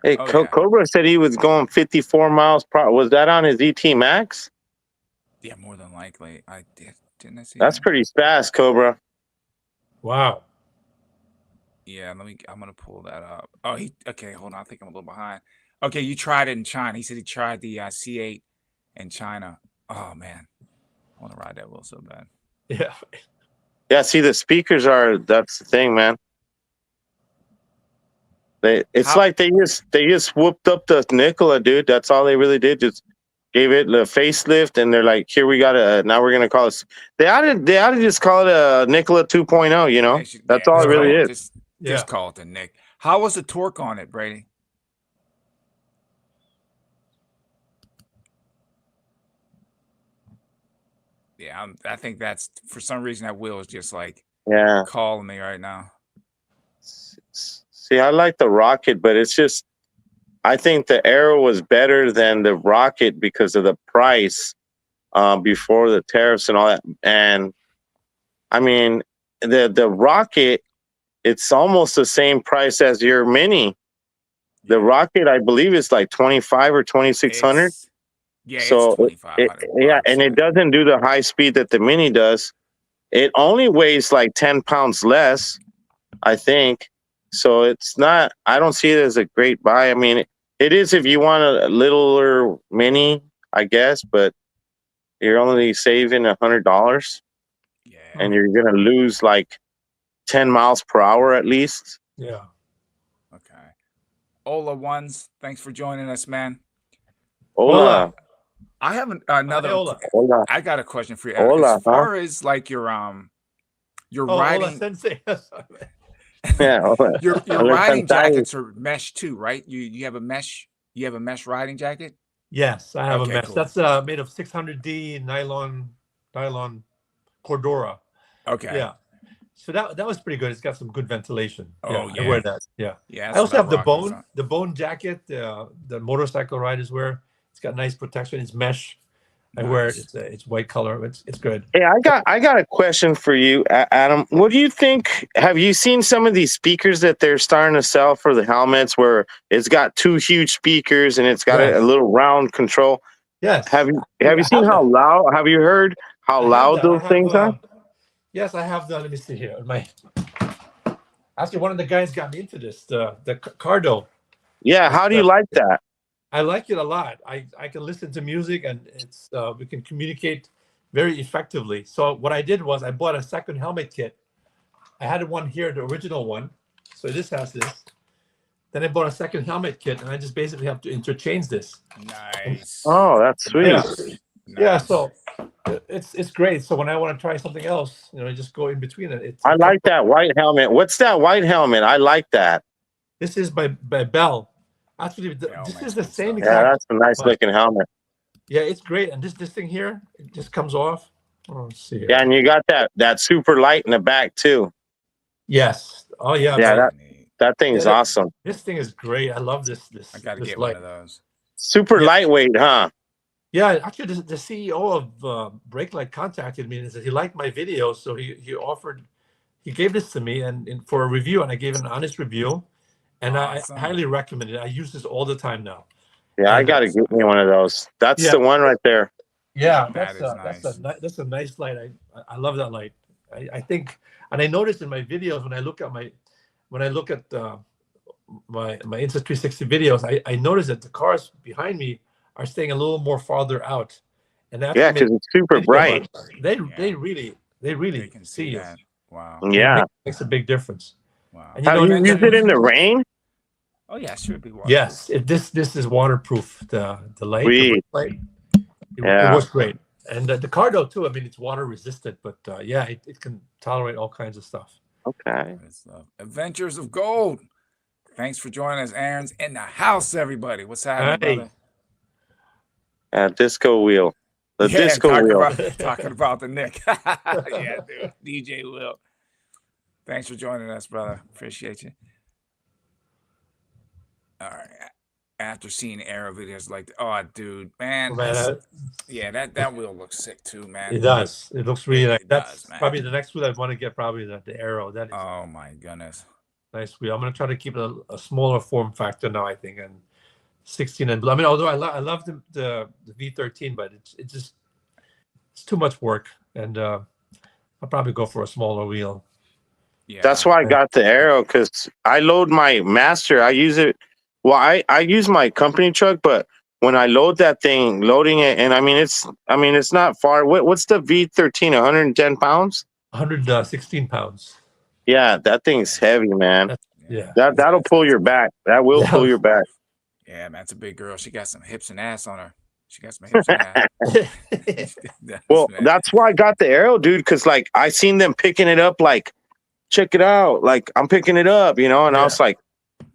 Hey, Cobra said he was going 54 miles per hour. Was that on his ET Max? Yeah, more than likely. Didn't I see That's pretty fast, Cobra. Wow. Yeah, I'm gonna pull that up. Oh, okay, hold on. I think I'm a little behind. Okay, you tried it in China. He said he tried the C8 in China. Oh man, I want to ride that wheel so bad. Yeah. Yeah, see, the speakers that's the thing, man. It's like they just whooped up the Nikola, dude. That's all they really did. Just gave it the facelift, and they're like, here we got now we're gonna call it. They ought to just call it a Nikola 2.0. You know, that's all it really is. Just call it the Nick. How was the torque on it, Brady? Yeah, I think that's for some reason that wheel is just like calling me right now. See, I like the Rocket, but it's just I think the Aero was better than the Rocket because of the price before the tariffs and all that. And I mean, the Rocket, it's almost the same price as your Mini. The Rocket, I believe, is like 25 or 2,600. Yeah, so it's 2,500. and it doesn't do the high speed that the Mini does. It only weighs like 10 pounds less, I think. So it's not. I don't see it as a great buy. I mean, it is if you want a littler Mini, I guess, but you're only saving $100. Yeah, and you're gonna lose like 10 miles per hour at least. Yeah. Okay. Ola Ones, thanks for joining us, man. Ola. I have another. Hola. I got a question for you. Hola, as far as like your riding. Hola, Sensei. Yeah. Your riding jackets are mesh too, right? You have a mesh. You have a mesh riding jacket. Yes, I have a mesh. Cool. That's made of 600D nylon Cordura. Okay. Yeah. So that was pretty good. It's got some good ventilation. Oh yeah. I wear that. Yeah. Yeah. I also have the bone jacket. The motorcycle riders wear. It's got nice protection. It's mesh. I wear it. It's white color. It's good. Hey, I got a question for you, Adam. What do you think? Have you seen some of these speakers that they're starting to sell for the helmets, where it's got two huge speakers and it's got a little round control? Yes. Have you seen how loud? Have you heard how loud those things are? Yes, I have that. Let me see here. Actually, one of the guys got me into this. The Cardo. Yeah. How do you like that? I like it a lot. I can listen to music, and it's we can communicate very effectively. So what I did was I bought a second helmet kit. I had one here, the original one. So this has this. Then I bought a second helmet kit, and I just basically have to interchange this. Nice. Oh, that's sweet. Yeah. Nice. Yeah. So it's great. So when I want to try something else, I just go in between it. I like that white helmet. What's that white helmet? I like that. This is by Bell. Actually, this is the same exact. Yeah, that's a nice looking helmet. Yeah, it's great. And this thing here, it just comes off. Oh, let's see. Yeah, and you got that super light in the back too. Yes. Oh yeah. Yeah, that thing is awesome. This thing is great. I love this. I gotta get light. one of those. Super lightweight, huh? Yeah, actually, the CEO of Brake contacted me and said he liked my video, so he gave this to me and for a review, and I gave an honest review, and awesome. I highly recommend it. I use this all the time now. Yeah, I gotta get me one of those. That's the one right there. Yeah, nice. That's a nice light. I love that light. I think, and I noticed in my videos when I look at my Insta360 videos, I noticed that the cars behind me are staying a little more farther out, and that's because it's super bright. They really can see that. Wow. Yeah, it makes a big difference. Wow. And you use it in the rain? Oh yeah, sure. Be waterproof. Yes, this is waterproof. The light. It works great, and the Cardo too. I mean, it's water resistant, but it can tolerate all kinds of stuff. Okay. Adventures of Gold. Thanks for joining us. Aaron's in the house, everybody. What's happening, brother? Disco wheel. Disco wheel. Talking about the Nick. Yeah, dude. DJ Will. Thanks for joining us, brother. Appreciate you. All right. After seeing Aero videos like, oh, dude, man. That wheel looks sick too, man. It does. It looks really nice. That's man. Probably the next wheel I want to get. Probably the Aero. That is. Oh my goodness. Nice wheel. I'm gonna try to keep it a smaller form factor now. I think, and 16 and blue. I mean, although I love the V13, but it's too much work, and I'll probably go for a smaller wheel. Yeah, that's why I got the Aero, because I load my Master. I use it. Well, I use my company truck, but when I load that thing, loading it, and it's not far. What's the V13? 110 pounds? 116 pounds. Yeah, that thing's heavy, man. Yeah. That'll pull your back. That will pull your back. Yeah, man, it's a big girl. She got some hips and ass on her. She got some hips and ass. Well, that's why I got the arrow, dude, because like I seen them picking it up, like, check it out. Like, I'm picking it up, you know, and I was like,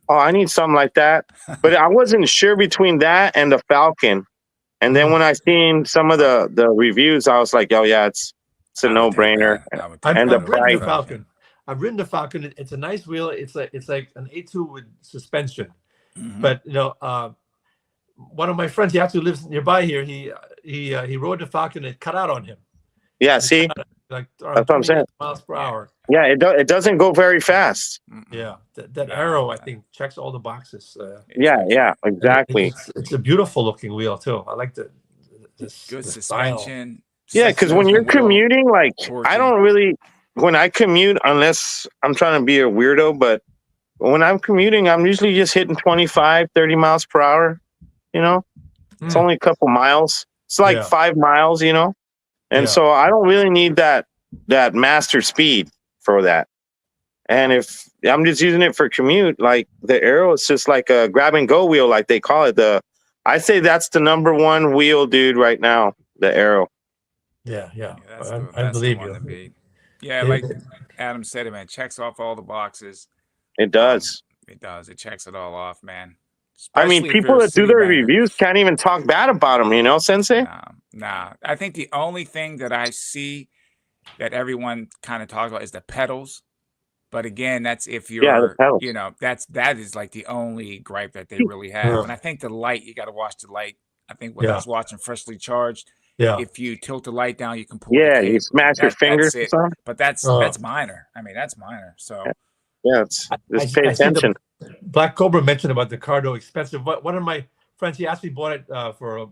oh, I need something like that. But I wasn't sure between that and the Falcon. And then when I seen some of the reviews, I was like, oh yeah, it's a no-brainer. And the I've ridden the price. Falcon. I've ridden the Falcon. It's a nice wheel. It's like an A2 with suspension. But you know, one of my friends, he actually lives nearby here. He rode the Falcon. It cut out on him. Yeah, see, like that's what I'm saying. Miles per hour. Yeah, it doesn't go very fast. Yeah, that arrow I think checks all the boxes. Yeah, exactly. It's a beautiful looking wheel too. I like the good suspension. Yeah, because when you're commuting, like I don't really when I commute unless I'm trying to be a weirdo, but when I'm commuting, I'm usually just hitting 25, 30 miles per hour. You know, it's only a couple miles. It's like 5 miles, you know, and so I don't really need that master speed for that. And if I'm just using it for commute, like the arrow, it's just like a grab and go wheel, like they call it. I say that's the #1 wheel, dude, right now. The arrow. Yeah. I believe you. Yeah, like Adam said, it, man, checks off all the boxes. It does. It does. It checks it all off, man. I mean, people that do their reviews can't even talk bad about them, you know, Sensei? Nah. I think the only thing that I see that everyone kind of talks about is the pedals. But again, that's if you're, you know, that is like the only gripe that they really have. And I think the light, you got to watch the light. I think when I was watching Freshly Charged, if you tilt the light down, you can pull the cable. You smash your fingers or something. But that's minor. I mean, that's minor. So yeah, just pay attention. Black Cobra mentioned about the car, though, expensive. One of my friends, he actually bought it for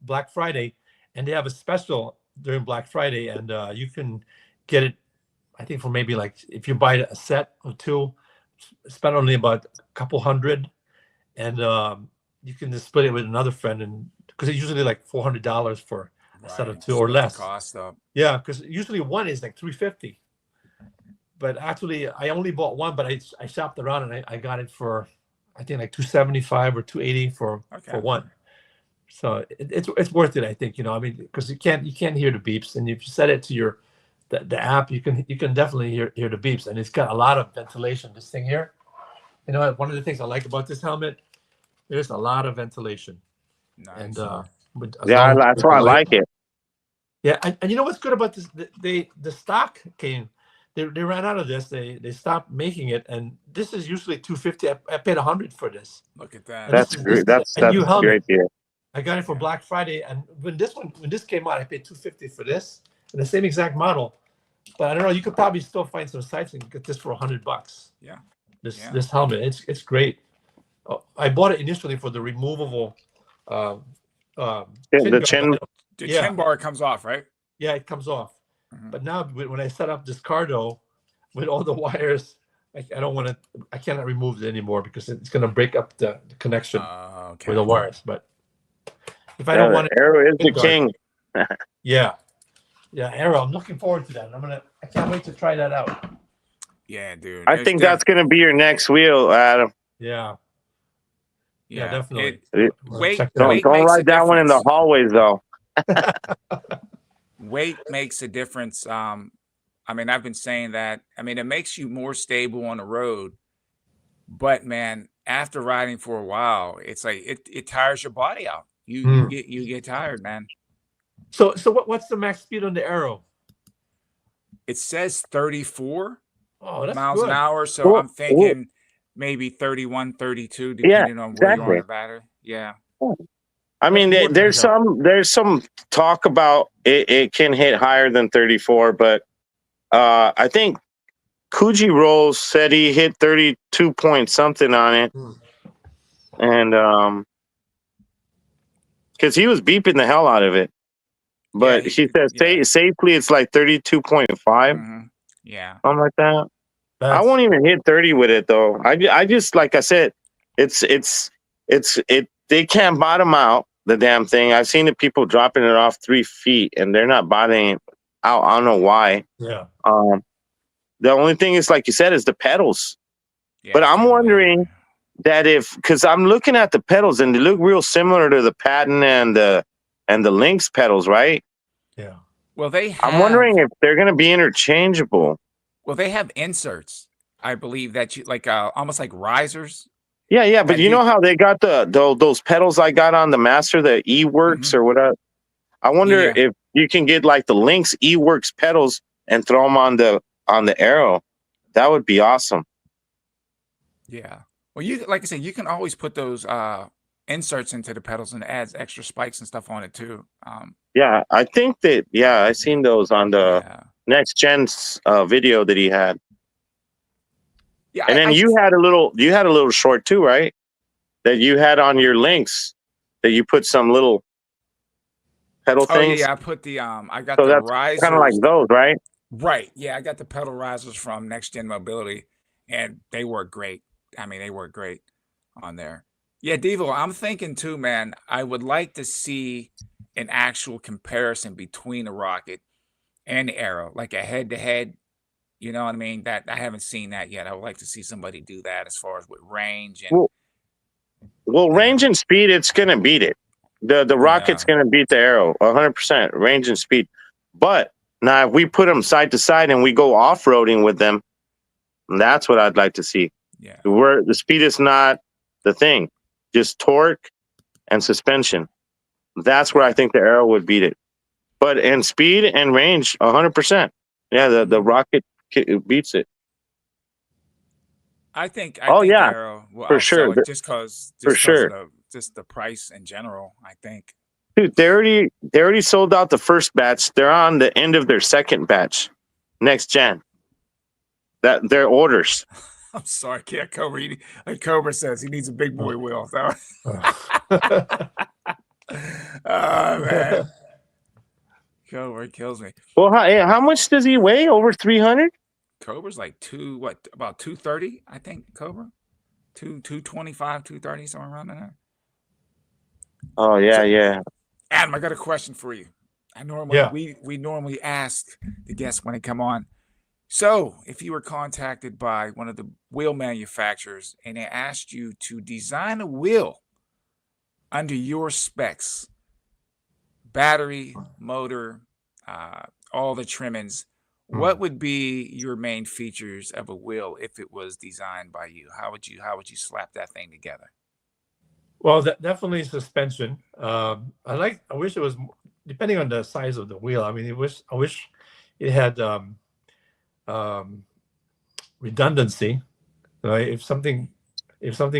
Black Friday, and they have a special during Black Friday, and you can get it, I think, for maybe like if you buy a set of 2, spend only about a couple hundred, and you can just split it with another friend, and because it's usually like $400 for a set of 2 or less. Cost up. Yeah, because usually one is like $350. But actually, I only bought one, but I shopped around and I got it for, I think, like $275 or $280 for one. So it's worth it, I think. You know, I mean, because you can't hear the beeps, and if you set it to the app, you can definitely hear the beeps, and it's got a lot of ventilation. This thing here, you know, one of the things I like about this helmet, there's a lot of ventilation. Nice. And that's why I like it. Yeah, and you know what's good about this? The stock came. They ran out of this. They stopped making it, and this is usually $250. I paid $100 for this. Look at that. That's great. That's a great deal. I got it for Black Friday, and when this came out, I paid $250 for this, and the same exact model. But I don't know. You could probably still find some sites and get this for $100. Yeah. This helmet, it's great. I bought it initially for the removable. The chin bar comes off, right? Yeah, it comes off. But now when I set up this Cardo with all the wires, I cannot remove it anymore because it's going to break up the connection with the wires. But if I don't want it, Arrow is the king. Yeah, Arrow. I'm looking forward to that. I can't wait to try that out. Yeah, dude. I think that's going to be your next wheel, Adam. Yeah, definitely. Don't ride that one in the hallways, though. Weight makes a difference. I mean, I've been saying that. I mean, it makes you more stable on the road. But man, after riding for a while, it's like it tires your body out. You get tired, man. So what's the max speed on the Arrow? It says 34 miles an hour. So I'm thinking maybe 31, 32, depending on where you're on the battery. Yeah. I mean, there's some talk about it can hit higher than 34, but I think Kuji Rolls said he hit 32 point something on it, and because he was beeping the hell out of it, but he said safely it's like 32.5, yeah, something like that. I won't even hit 30 with it though. I just like I said, they can't bottom out the damn thing. I've seen the people dropping it off 3 feet and they're not bottoming it out. I don't know why. Yeah. The only thing is, like you said, is the pedals. Yeah, But I'm Tim wondering that because I'm looking at the pedals and they look real similar to the patent and the Lynx pedals, right? Yeah. Well, I'm wondering if they're going to be interchangeable. Well, they have inserts, I believe, that you like almost like risers. Yeah, but that you know how they got those pedals I got on the Master, the eWorks or whatever. I wonder if you can get like the Lynx eWorks pedals and throw them on the Arrow. That would be awesome. Yeah. Well, like I said, you can always put those inserts into the pedals and it adds extra spikes and stuff on it too. Yeah, I think that. Yeah, I seen those on the Next Gen's video that he had. Yeah, and then you had a little short too, right? That you had on your Lynx that you put some little pedal things. Yeah, I put the I got so the that's risers. kind of like those, right? Right. Yeah, I got the pedal risers from Next Gen Mobility, and they work great. I mean, they work great on there. Yeah, Devo, I'm thinking too, man. I would like to see an actual comparison between the Rocket and the Arrow, like a head-to-head. You know what I mean? That I haven't seen that yet. I would like to see somebody do that as far as with range and. Well, range and speed, it's gonna beat it. The Rocket's gonna beat the Arrow 100% range and speed. But now if we put them side to side and we go off roading with them, that's what I'd like to see. Yeah, where the speed is not the thing, just torque and suspension. That's where I think the Arrow would beat it. But in speed and range, 100%. Yeah, the Rocket beats it. I think the Arrow will for sure. just because just the price in general. I think. Dude, they already sold out the first batch. They're on the end of their second batch, Next Gen. That their orders. I'm sorry, Cobra. Like Cobra says, he needs a big boy wheel. So. Oh man, Cobra kills me. Well, how much does he weigh? Over 300? Cobra's like about 230, I think. Cobra, 225, 230, somewhere around there. Oh yeah. Adam, I got a question for you. We normally ask the guests when they come on. So, if you were contacted by one of the wheel manufacturers and they asked you to design a wheel under your specs, battery, motor, all the trimmings, what would be your main features of a wheel if it was designed by you? How would you slap that thing together? Well, definitely suspension. I wish it was depending on the size of the wheel. I mean, I wish it had redundancy. Right? If something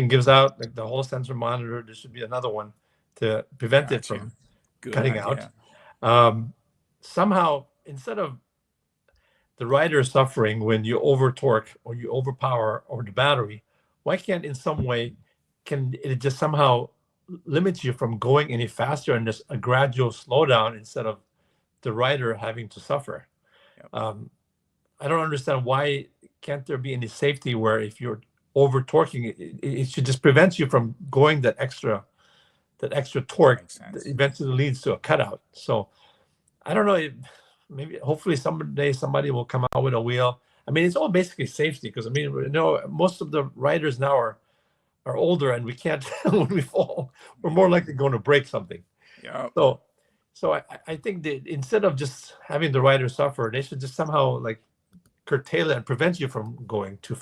gives out, like the whole sensor monitor, there should be another one to prevent it from cutting out. Somehow, instead of the rider suffering when you over torque or you overpower or the battery, why can't in some way can it just somehow limit you from going any faster and just a gradual slowdown instead of the rider having to suffer? I don't understand why can't there be any safety where if you're over torquing it should just prevent you from going that extra torque that eventually leads to a cutout. So I don't know, maybe hopefully someday somebody will come out with a wheel. I mean, it's all basically safety because I mean, most of the riders now are older and we can't when we fall we're more likely going to break something. So I think that instead of just having the rider suffer, they should just somehow like curtail it and prevent you from going too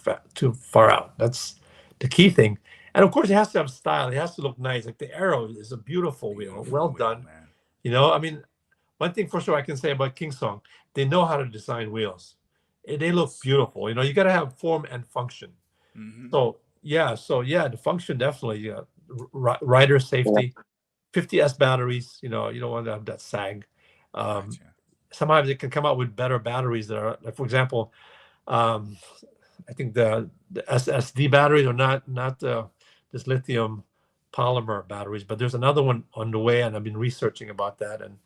far out. That's the key thing. And of course it has to have style. It has to look nice. Like the Arrow is a beautiful wheel, well done, man. I mean, one thing for sure I can say about Kingsong, they know how to design wheels. They look beautiful. You got to have form and function. So the function definitely, rider safety, 50S batteries, you don't want to have that sag. Somehow they can come out with better batteries that are, like, for example, I think the SSD batteries are not this lithium polymer batteries, but there's another one on the way, and I've been researching about that, and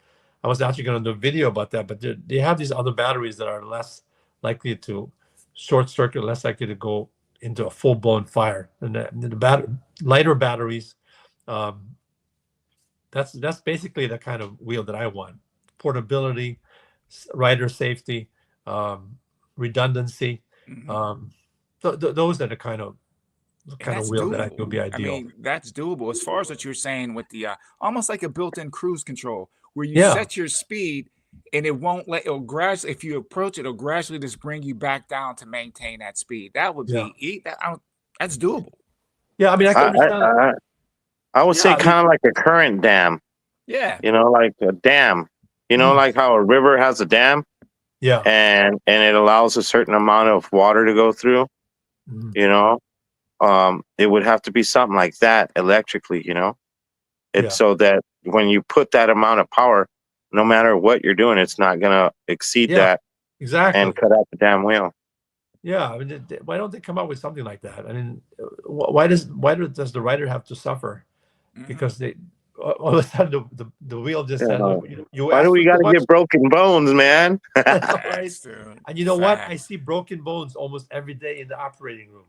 I was actually going to do a video about that, but they have these other batteries that are less likely to short circuit, less likely to go into a full-blown fire. And the lighter batteries, that's basically the kind of wheel that I want. Portability, rider safety, redundancy. Those are the kind of kind of that's wheel that I doable. think would be I ideal. mean, that's doable. As far as what you're saying with the almost like a built-in cruise control, where you Yeah. set your speed and it won't let it'll gradually. If you approach it, it'll gradually just bring you back down to maintain that speed. That would Yeah. be that's doable. Yeah, I mean, I can understand. I would say Yeah, I mean- kind of like a current dam. Yeah. You know, like a dam. You know, like how a river has a dam, Yeah. and it allows a certain amount of water to go through. Mhm. You know, it would have to be something like that electrically. You know, it's Yeah. so that when you put that amount of power, no matter what you're doing, it's not gonna exceed Yeah, that exactly. and cut out the damn wheel. Yeah, I mean, why don't they come up with something like that? I mean, why does the rider have to suffer because they all of a sudden the wheel just said, "Look, you Why asked do we for got too to much." get broken bones, man? Right? Dude. And you know what? I Facts. see broken bones almost every day in the operating room,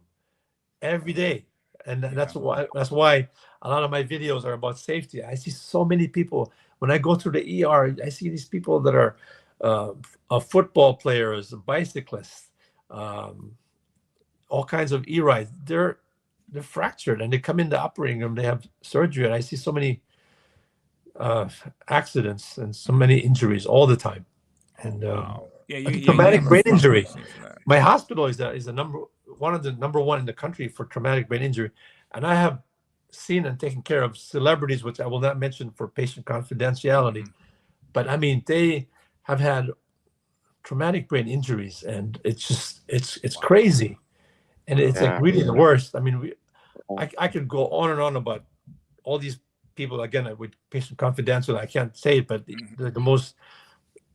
every day, and that's why a lot of my videos are about safety. I see so many people when I go through the ER. I see these people that are football players, bicyclists. All kinds of e-rides. They're fractured and they come in the operating room. They have surgery, and I see so many accidents and so many injuries all the time. And traumatic brain injury. My hospital is a one of the number one in the country for traumatic brain injury, and I have seen and taken care of celebrities, which I will not mention for patient confidentiality. But I mean, they have had traumatic brain injuries, and it's just it's crazy. And it's like really the worst. I mean, I could go on and on about all these people. Again, with patient confidential, I can't say it, but the most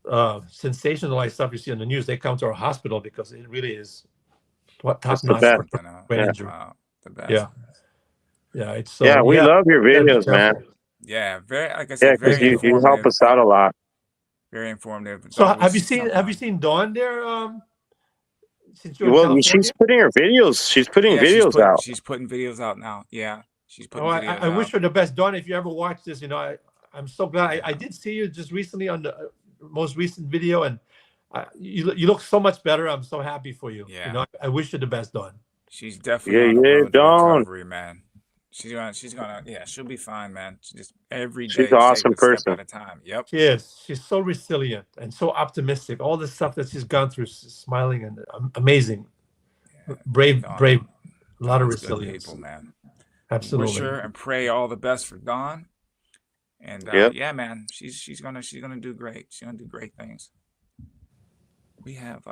sensationalized stuff you see on the news, they come to our hospital because it really is top notch for brain injury. Wow, the best. Yeah, yeah. It's so. Yeah, we love your videos, man. Yeah, very. Like I said, because very you help us out a lot. Very informative. So have you seen Dawn there? Since you're in Well, California? she's putting her videos. She's putting videos out. She's putting videos out now. Yeah, she's putting videos out. I wish her the best, Dawn. If you ever watch this, you know, I'm so glad. I did see you just recently on the most recent video, and you look so much better. I'm so happy for you. Yeah. You know, I wish you the best, Dawn. She's definitely on the road to recovery, man. She's gonna, yeah, she'll be fine, man. She just every day, she's an awesome person. Step at a time. Yep. She is. She's so resilient and so optimistic. All the stuff that she's gone through, she's smiling and amazing. Yeah. Brave. A lot of resilience. People, man. Absolutely. Wish her and pray all the best for Dawn. And yeah, man, she's gonna do great. She's gonna do great things. We have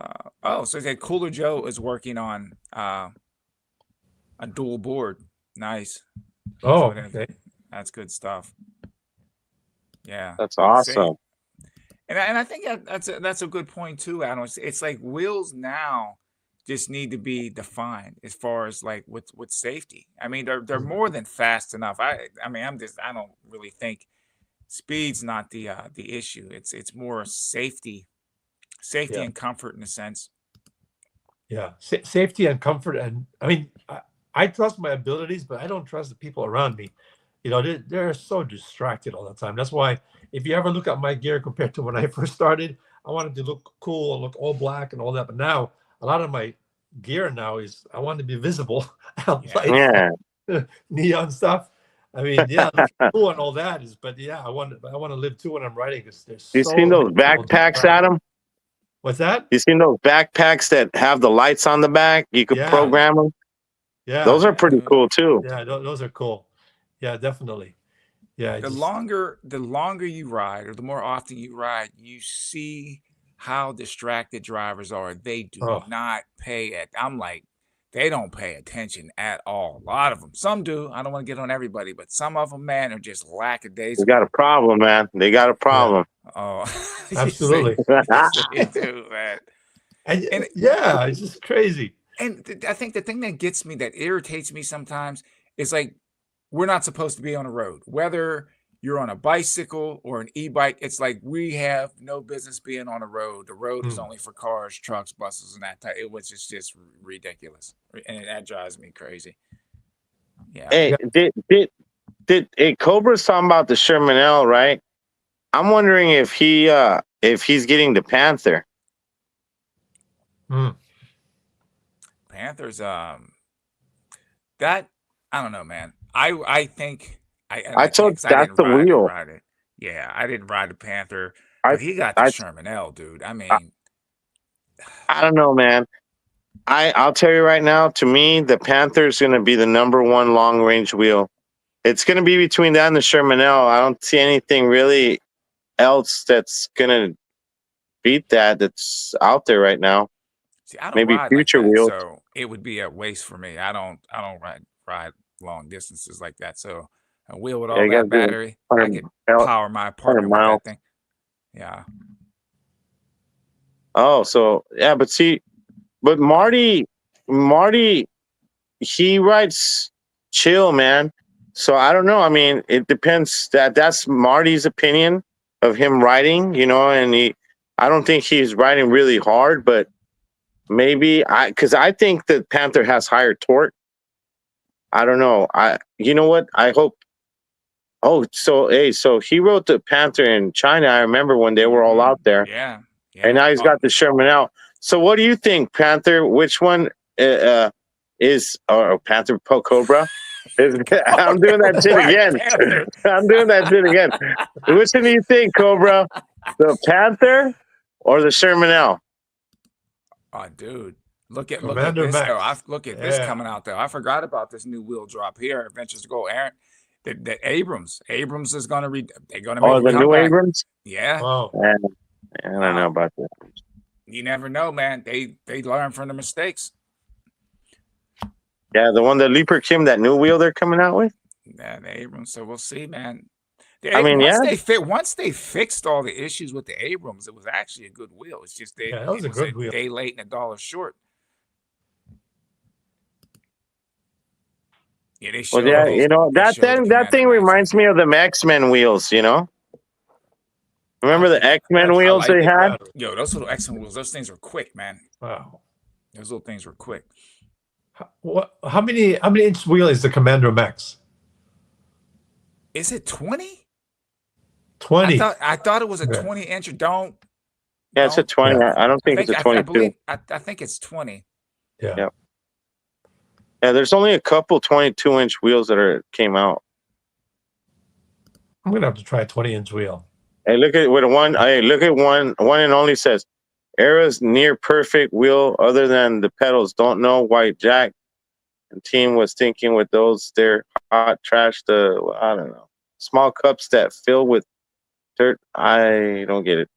so that Cooler Joe is working on a dual board. Nice. Oh, okay. That's good stuff. Yeah, that's awesome. And I think that's a good point too, Adam. It's like wheels now just need to be defined as far as like with safety. I mean, they're more than fast enough. I mean, I don't really think speed's not the issue. It's more safety and comfort in a sense. Yeah, safety and comfort, and I mean, I trust my abilities, but I don't trust the people around me. You know, they're so distracted all the time. That's why if you ever look at my gear compared to when I first started, I wanted to look cool and look all black and all that. But now a lot of my gear now is I want to be visible. Neon stuff. I mean, yeah, cool and all that is, but yeah, I want to live too when I'm riding because there's. You seen those backpacks, Adam? What's that? You seen those backpacks that have the lights on the back? You could program them. Yeah, those are pretty cool too. Yeah, those are cool. Yeah, definitely. Yeah. The longer you ride, or the more often you ride, you see how distracted drivers are. They do not pay it. I'm like, they don't pay attention at all. A lot of them. Some do. I don't want to get on everybody, but some of them, man, are just lackadaisical. They got a problem, man. They got a problem. Yeah. Oh, absolutely. They do, man. And yeah, it's just crazy. And I think the thing that gets me, that irritates me sometimes, is like, we're not supposed to be on a road. Whether you're on a bicycle or an e-bike, it's like we have no business being on a road. The road is only for cars, trucks, buses, and that type. It was just ridiculous, and that drives me crazy. Yeah. Hey, did Cobra's talking about the Sherman L, right? I'm wondering if he's getting the Panther. Panthers, That I don't know, man. I think I told 'cause I that's didn't the wheel. ride it. Yeah, I didn't ride the Panther, I but he got the I Sherman L, dude. I I, mean, I don't know, man. I'll tell you right now. To me, the Panther's going to be the #1 long range wheel. It's going to be between that and the Sherman L. I don't see anything really else that's going to beat that that's out there right now. see, I don't Maybe ride like future that, wheels. so it would be a waste for me. I don't ride long distances like that. So a wheel with Yeah, all you got that to do battery, I 100, could power my 100 apartment with miles. that thing. Yeah. Oh, so yeah, but Marty, he writes chill, man. So I don't know. I mean, it depends. That's Marty's opinion of him writing, and I don't think he's writing really hard, but maybe because I think the Panther has higher torque. I don't know. You know what? I hope. Oh, so he wrote the Panther in China. I remember when they were all out there, Yeah. and Yeah. now he's got the Sherman out. So what do you think, Panther? Which one is or Panther Cobra? I'm doing that shit Right, again. Panther. I'm doing that shit again. Which one do you think, Cobra? The Panther or the Sherman L? Oh, dude. Look at Commander this though. Max. Look at this coming out though. I forgot about this new wheel drop here. Adventures to Go, Aaron. The Abrams is gonna they're gonna make Or a the new comeback. Abrams? Yeah. Wow. I don't know about that. You never know, man. They learn from the mistakes. Yeah, the one that Leaper Kim, that new wheel they're coming out with. Yeah, the Abrams. So we'll see, man. I mean, Once yeah. once they fixed all the issues with the Abrams, it was actually a good wheel. It's just Yeah, that was a good wheel. day late and a dollar short. Yeah, they showed. Well, yeah, They showed the that Commander thing Max reminds me of the X-Men wheels. Remember the X-Men That's wheels they had? better. Yo, those little X-Men wheels, those things were quick, man. Wow. Those little things were quick. How many inch wheel is the Commander Max? Is it 20? 20. I thought it was a Yeah. 20 inch. Yeah, it's a 20. Yeah. I don't think it's a 22. I think it's 20. Yeah. Yeah, there's only a couple 22-inch wheels that came out. I'm gonna have to try a 20-inch wheel. Hey, look at one. Hey, look at one and only says, Era's near perfect wheel other than the pedals. Don't know why Jack and team was thinking with those. They're hot trash. I don't know. Small cups that fill with dirt. I don't get it.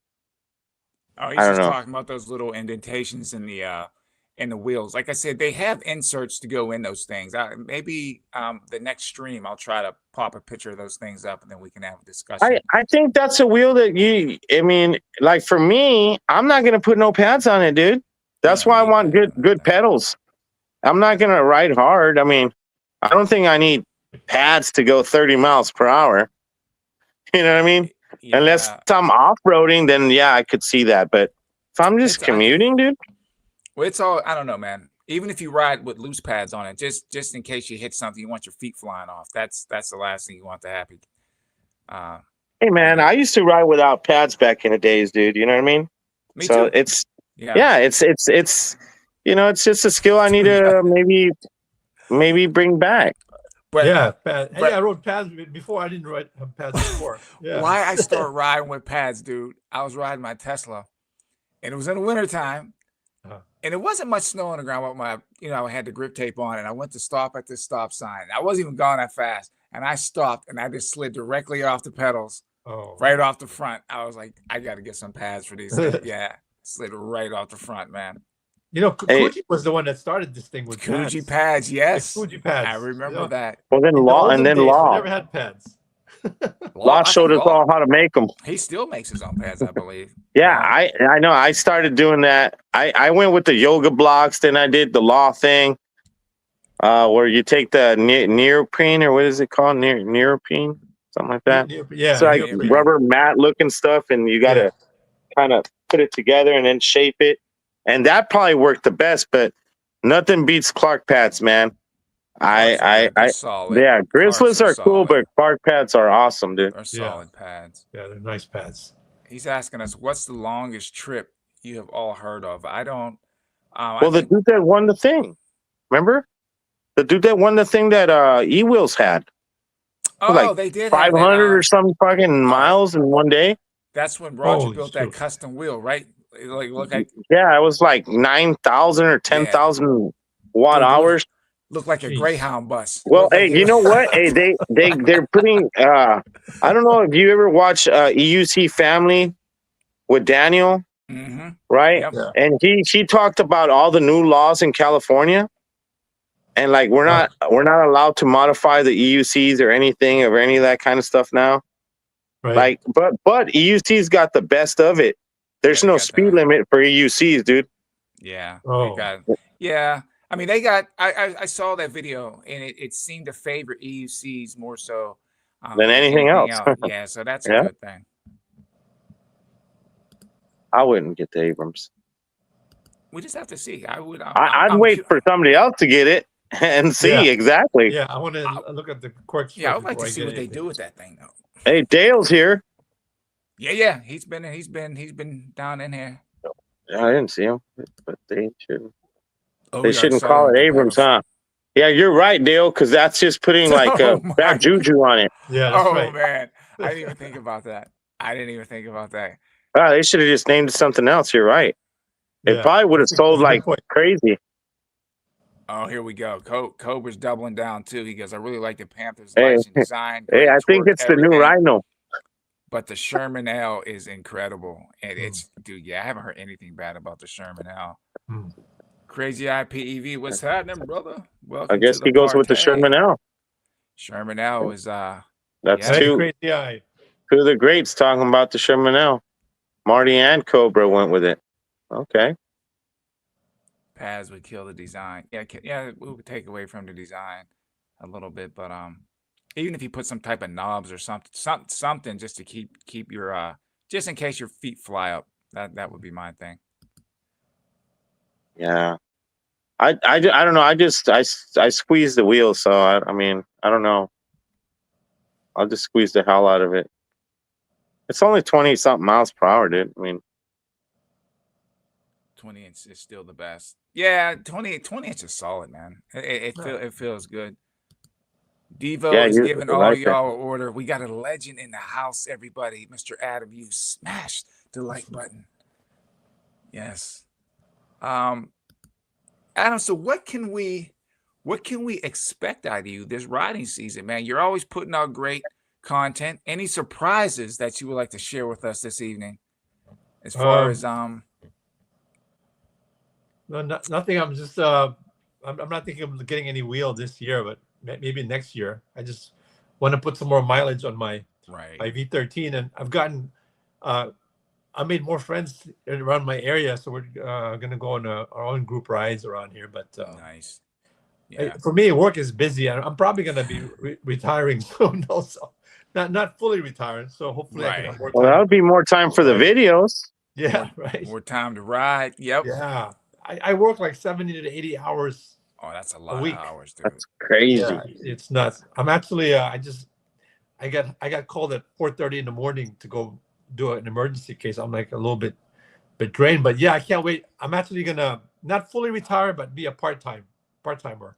Oh, he's I don't just know. talking about those little indentations in the wheels. Like I said, they have inserts to go in those things. Maybe the next stream I'll try to pop a picture of those things up and then we can have a discussion. I think that's a wheel that I mean, like for me, I'm not gonna put no pads on it, dude. That's why I want good pedals. I'm not gonna ride hard. I mean, I don't think I need pads to go 30 miles per hour. You know what I mean? Yeah. Unless I'm off-roading, then yeah, I could see that. But if I'm just commuting, dude. Well, it's all, I don't know, man. Even if you ride with loose pads on it, just in case you hit something, you want your feet flying off. That's the last thing you want to happen. Hey man, I used to ride without pads back in the days, dude. You know what I mean? Me too. It's it's it's just a skill I need to maybe bring back. But I rode pads before. I didn't ride pads before. Yeah. Why I started riding with pads, dude? I was riding my Tesla, and it was in the wintertime, and it wasn't much snow on the ground. With my, I had the grip tape on, and I went to stop at this stop sign. I wasn't even going that fast, and I stopped, and I just slid directly off the pedals, right off the front. I was like, I got to get some pads for these things. Yeah, slid right off the front, man. Coogee was the one that started this thing with Coogee pads. Yes, the Coogee pads. I remember that. Well, then Law We never had pads. Law showed us all how to make them. He still makes his own pads, I believe. Yeah, I know. I started doing that. I went with the yoga blocks. Then I did the Law thing, where you take the neoprene, or what is it called, neoprene, something like that. Yeah, it's like rubber mat looking stuff, and you got to kind of put it together and then shape it. And that probably worked the best, but nothing beats Clark pads, man. Solid. Yeah, Grizzlies are cool, but Clark pads are awesome, dude. They're solid pads. Yeah, they're nice pads. He's asking us, what's the longest trip you have all heard of? I don't. Well, the dude that won the thing, remember? The dude that won the thing that E-Wheels had. Oh, Like they did have 500 or that. some fucking miles in one day. That's when Roger Holy built that shoot. custom wheel, right? Like, look like Yeah, it was like 9,000 or 10,000 watt dude, hours. looked like a Jeez. Greyhound bus. It Well, looked like hey, you know what? Hey, they're putting. I don't know if you ever watch EUC Family with Daniel, right? Yep. Yeah. And he talked about all the new laws in California, and like we're not allowed to modify the EUCs or anything or any of that kind of stuff now. Right. Like, but EUC's got the best of it. There's they no got speed that. limit for EUCs, dude. Yeah. Oh. Yeah. I mean, they got. I saw that video, and it seemed to favor EUCs more so Than anything else. Yeah. So that's a Yeah. good thing. I wouldn't get the Abrams. We just have to see. I would. I'd wait for somebody else to get it and see exactly. Yeah, I want to look at the quirks. Yeah, I would like to see what they do with that thing, though. Hey, Dale's here. Yeah. He's been down in here. I didn't see him, but they shouldn't. Oh, They shouldn't call it Abrams, huh? Yeah, you're right, Dale, because that's just putting like bad juju on it. Yeah, that's right. Man, I didn't even think about that. They should have just named it something else. You're right. It probably would have sold like crazy. Oh, here we go. Cobra's doubling down too. He goes, I really like the Panthers Hey, design. Hey, I think it's the new Rhino. But the Sherman L is incredible. And it's, dude, I haven't heard anything bad about the Sherman L. Crazy IPEV, what's happening, brother? Welcome. I guess he goes with the Sherman L. Sherman L is that's Crazy Eye. Two of the greats talking about the Sherman L. Marty and Cobra went with it. Okay. Paz would kill the design. Yeah, we would take away from the design a little bit, but even if you put some type of knobs or something just to keep your just in case your feet fly up, that would be my thing. Yeah, I don't know. I squeeze the wheel, so I mean I don't know. I'll just squeeze the hell out of it. It's only 20-something miles per hour, dude. I mean, 20 inch is still the best. Yeah, 20 inch is solid, man. It feels good. Devo is giving all y'all an order. We got a legend in the house, everybody. Mr. Adam, you smashed the like button. Yes. Adam, so what can we expect out of you this riding season, man? You're always putting out great content. Any surprises that you would like to share with us this evening? As far as no, nothing. I'm just I'm not thinking of getting any wheel this year, but maybe next year. I just want to put some more mileage on my V13, and I've gotten I made more friends around my area, so we're gonna go on our own group rides around here. But nice. Yeah. For me, work is busy. I'm probably gonna be retiring soon, also. Not fully retiring, so hopefully I can have more time. Well, that would be more time for the videos. Yeah, right. More time to ride. Yep. Yeah, I work like 70 to 80 hours. Oh, that's a lot of hours, dude. That's crazy. Yeah, it's nuts. I'm actually I got called at 4:30 in the morning to go do an emergency case. I'm like a little bit drained, but yeah, I can't wait. I'm actually gonna not fully retire, but be a part-timer,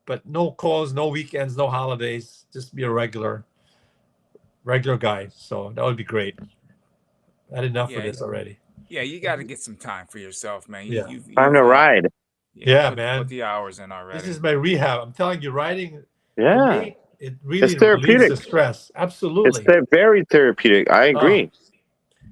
but no calls, no weekends, no holidays, just be a regular guy. So that would be great. I had enough of this already. Yeah, you got to get some time for yourself, man. Time to ride. Yeah, man. Put the hours in already. This is my rehab. I'm telling you, riding. Yeah. Me, it really relieves the stress. Absolutely. It's very therapeutic. I agree.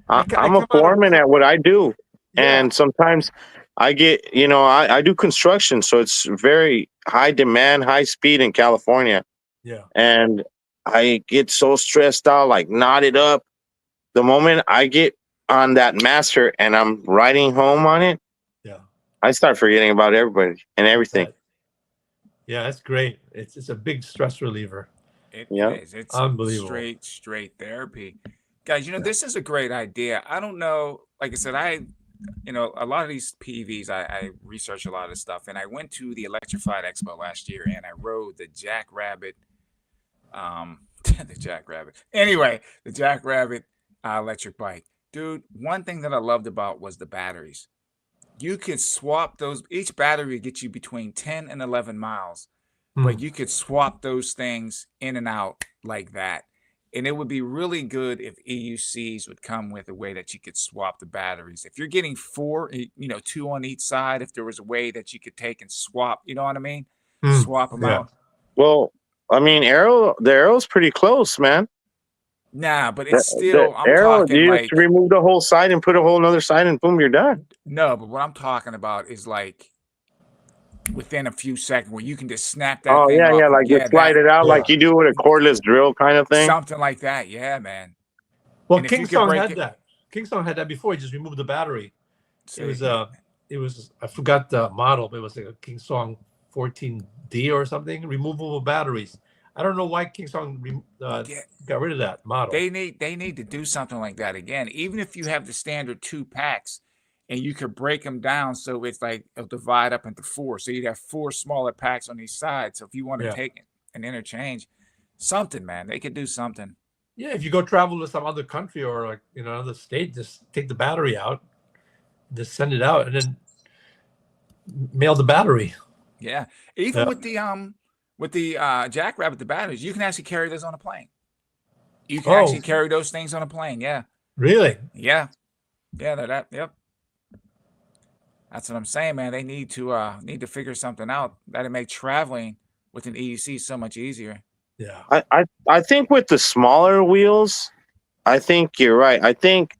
I'm a foreman at what I do. Yeah. And sometimes I get, I do construction. So it's very high demand, high speed in California. Yeah. And I get so stressed out, like knotted up. The moment I get on that master and I'm riding home on it, I start forgetting about everybody and everything. Yeah, that's great. It's a big stress reliever. It is. It's unbelievable. Straight therapy. Guys, this is a great idea. I don't know. Like I said, a lot of these PEVs, I research a lot of stuff. And I went to the Electrified Expo last year and I rode the Jackrabbit. The Jackrabbit. Anyway, the Jackrabbit electric bike. Dude, one thing that I loved about was the batteries. You could swap those. Each battery gets you between 10 and 11 miles. but you could swap those things in and out like that. And it would be really good if EUCs would come with a way that you could swap the batteries. If you're getting 4, 2 on each side, if there was a way that you could take and swap, you know what I mean? Swap them out. Well, I mean, the arrow's pretty close, man. Nah, but it's still, I'm arrow, talking you like, just remove the whole side and put a whole other side and boom, you're done. No, but what I'm talking about is like within a few seconds where you can just snap that thing off. Yeah, like you slide it out like you do with a cordless drill kind of thing. Something like that, yeah, man. Well, Kingsong had that. Kingsong had that before. He just removed the battery. It was I forgot the model, but it was like a Kingsong 14D or something. Removable batteries. I don't know why Kingsong got rid of that model. They need to do something like that again. Even if you have the standard 2 packs, and you could break them down so it's like it'll divide up into 4. So you'd have 4 smaller packs on each side. So if you want to take an interchange, something, man, they could do something. Yeah, if you go travel to some other country or like another state, just take the battery out, just send it out, and then mail the battery. Yeah, even with the Jackrabbit, the batteries, you can actually carry those on a plane. You can actually carry those things on a plane. Yeah. Really? Yeah. Yeah, they're that. Yep. That's what I'm saying, man. They need to figure something out that'll make traveling with an EUC so much easier. Yeah. I think with the smaller wheels, I think you're right. I think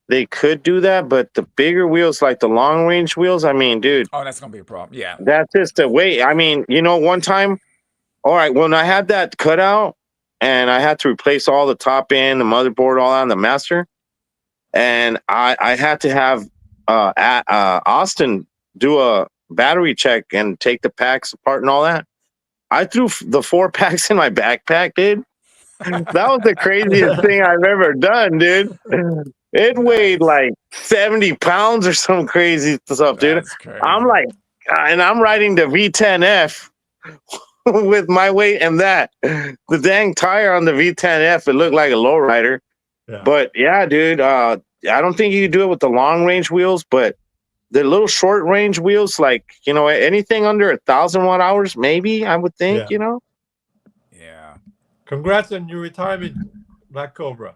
they could do that, but the bigger wheels, like the long range wheels, I mean, dude. Oh, that's gonna be a problem. Yeah. That's just the way. I mean, one time, all right, when I had that cutout and I had to replace all the top end, the motherboard, all on the master, and I had to have Austin do a battery check and take the packs apart and all that. I threw the 4 packs in my backpack, dude. That was the craziest thing I've ever done, dude. It weighed like 70 pounds or some crazy stuff, dude. I'm like, and I'm riding the V10F with my weight and that. The dang tire on the V10F, it looked like a lowrider. Yeah. But yeah, dude, I don't think you can do it with the long range wheels, but the little short range wheels, like, anything under 1,000 watt hours, maybe, I would think, Yeah. Congrats on your retirement, Black Cobra.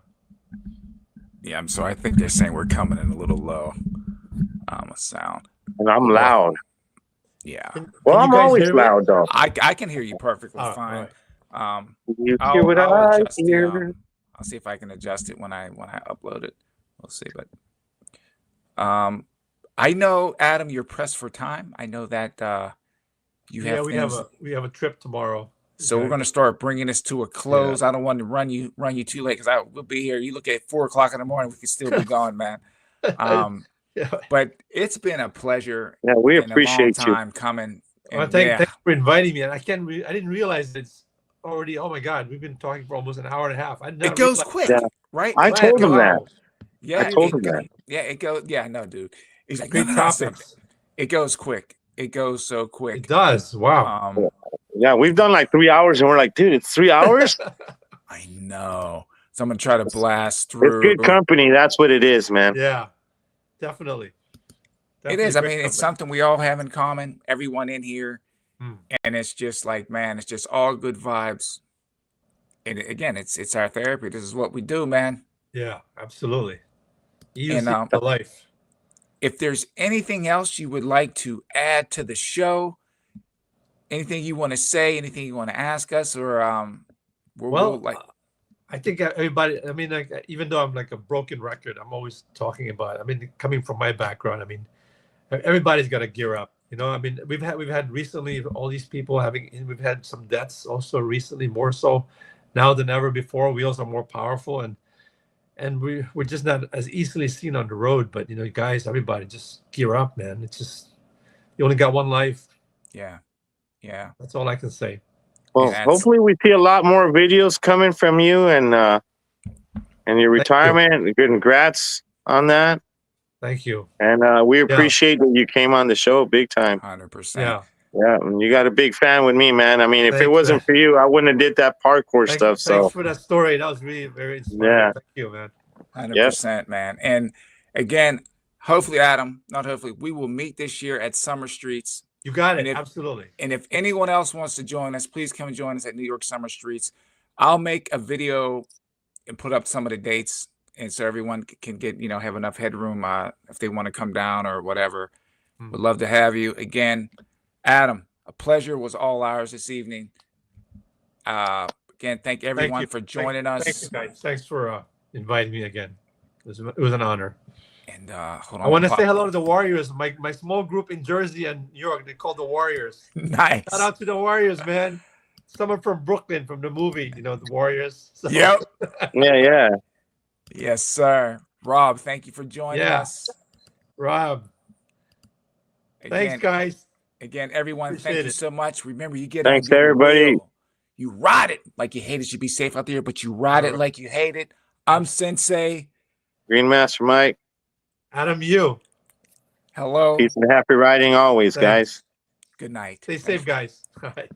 Yeah, I'm sorry. I think they're saying we're coming in a little low on sound. And I'm loud. Yeah. Well, I'm always loud, though. I can hear you perfectly fine. Right. I'll adjust I'll see if I can adjust it when I upload it. We'll see, but I know, Adam, you're pressed for time. I know that you have. We have a trip tomorrow. So we're going to start bringing this to a close. I don't want to run you too late because I will be here. You look at 4 o'clock in the morning, we can still be going, man. But it's been a pleasure. Yeah, we appreciate you. Time coming. Well, thanks for inviting me. And I didn't realize it's already. Oh my God, we've been talking for almost an hour and a half. It goes quick, right? I told him that. Yeah, I told him that. Yeah, it goes. Yeah, no, dude. He's like, great topics. It goes quick. It goes so quick. It does. Wow. Yeah, we've done like 3 hours, and we're like, dude, it's 3 hours. I know. So I'm gonna try to blast through. It's good company. That's what it is, man. Yeah, definitely. It is. I mean, it's something we all have in common. Everyone in here, and it's just like, man, it's just all good vibes. And again, it's our therapy. This is what we do, man. Yeah, absolutely. And life. If there's anything else you would like to add to the show, anything you want to say, anything you want to ask us, or I think everybody. I mean, like, even though I'm like a broken record, I'm always talking about it. I mean, coming from my background, I mean, everybody's got to gear up. I mean, we've had recently all these people we've had some deaths also recently, more so now than ever before. Wheels are more powerful, and we're just not as easily seen on the road. But guys, everybody just gear up, man. It's just, you only got one life. Yeah. That's all I can say. Well, hopefully we see a lot more videos coming from you and your retirement. Congrats on that. Thank you. And we appreciate that you came on the show big time. 100%. Yeah, and you got a big fan with me, man. I mean, if it wasn't for you, I wouldn't have did that parkour stuff. Thanks for that story. That was really very inspiring. Yeah. Thank you, man. 100%, man. And again, hopefully, Adam, not hopefully, we will meet this year at Summer Streets You got it. And if, Absolutely. and if anyone else wants to join us, please come and join us at New York Summer Streets. I'll make a video and put up some of the dates, and so everyone can get, you know, have enough headroom if they want to come down or whatever. Would love to have you again. Adam, a pleasure was all ours this evening. Again, thank everyone for joining us. Thank you, guys. Thanks for inviting me again. It was an honor. And hold on, I want to say hello to the Warriors. My small group in Jersey and New York, they call the Warriors. Nice. Shout out to the Warriors, man. Someone from Brooklyn, from the movie, you know, the Warriors. So. Yep. Yeah. Yes, sir. Rob, thank you for joining us. Rob. Again, thanks, guys. Again, everyone, Appreciate thank you it. so much. Remember, you get Thanks, on, get everybody. real. You ride it like you hate it. You be safe out there, but you ride it like you hate it. I'm Sensei. GreenMasterMike. Adam Euc. Hello. Peace and happy riding always, guys. Good night. Stay safe, guys. All right.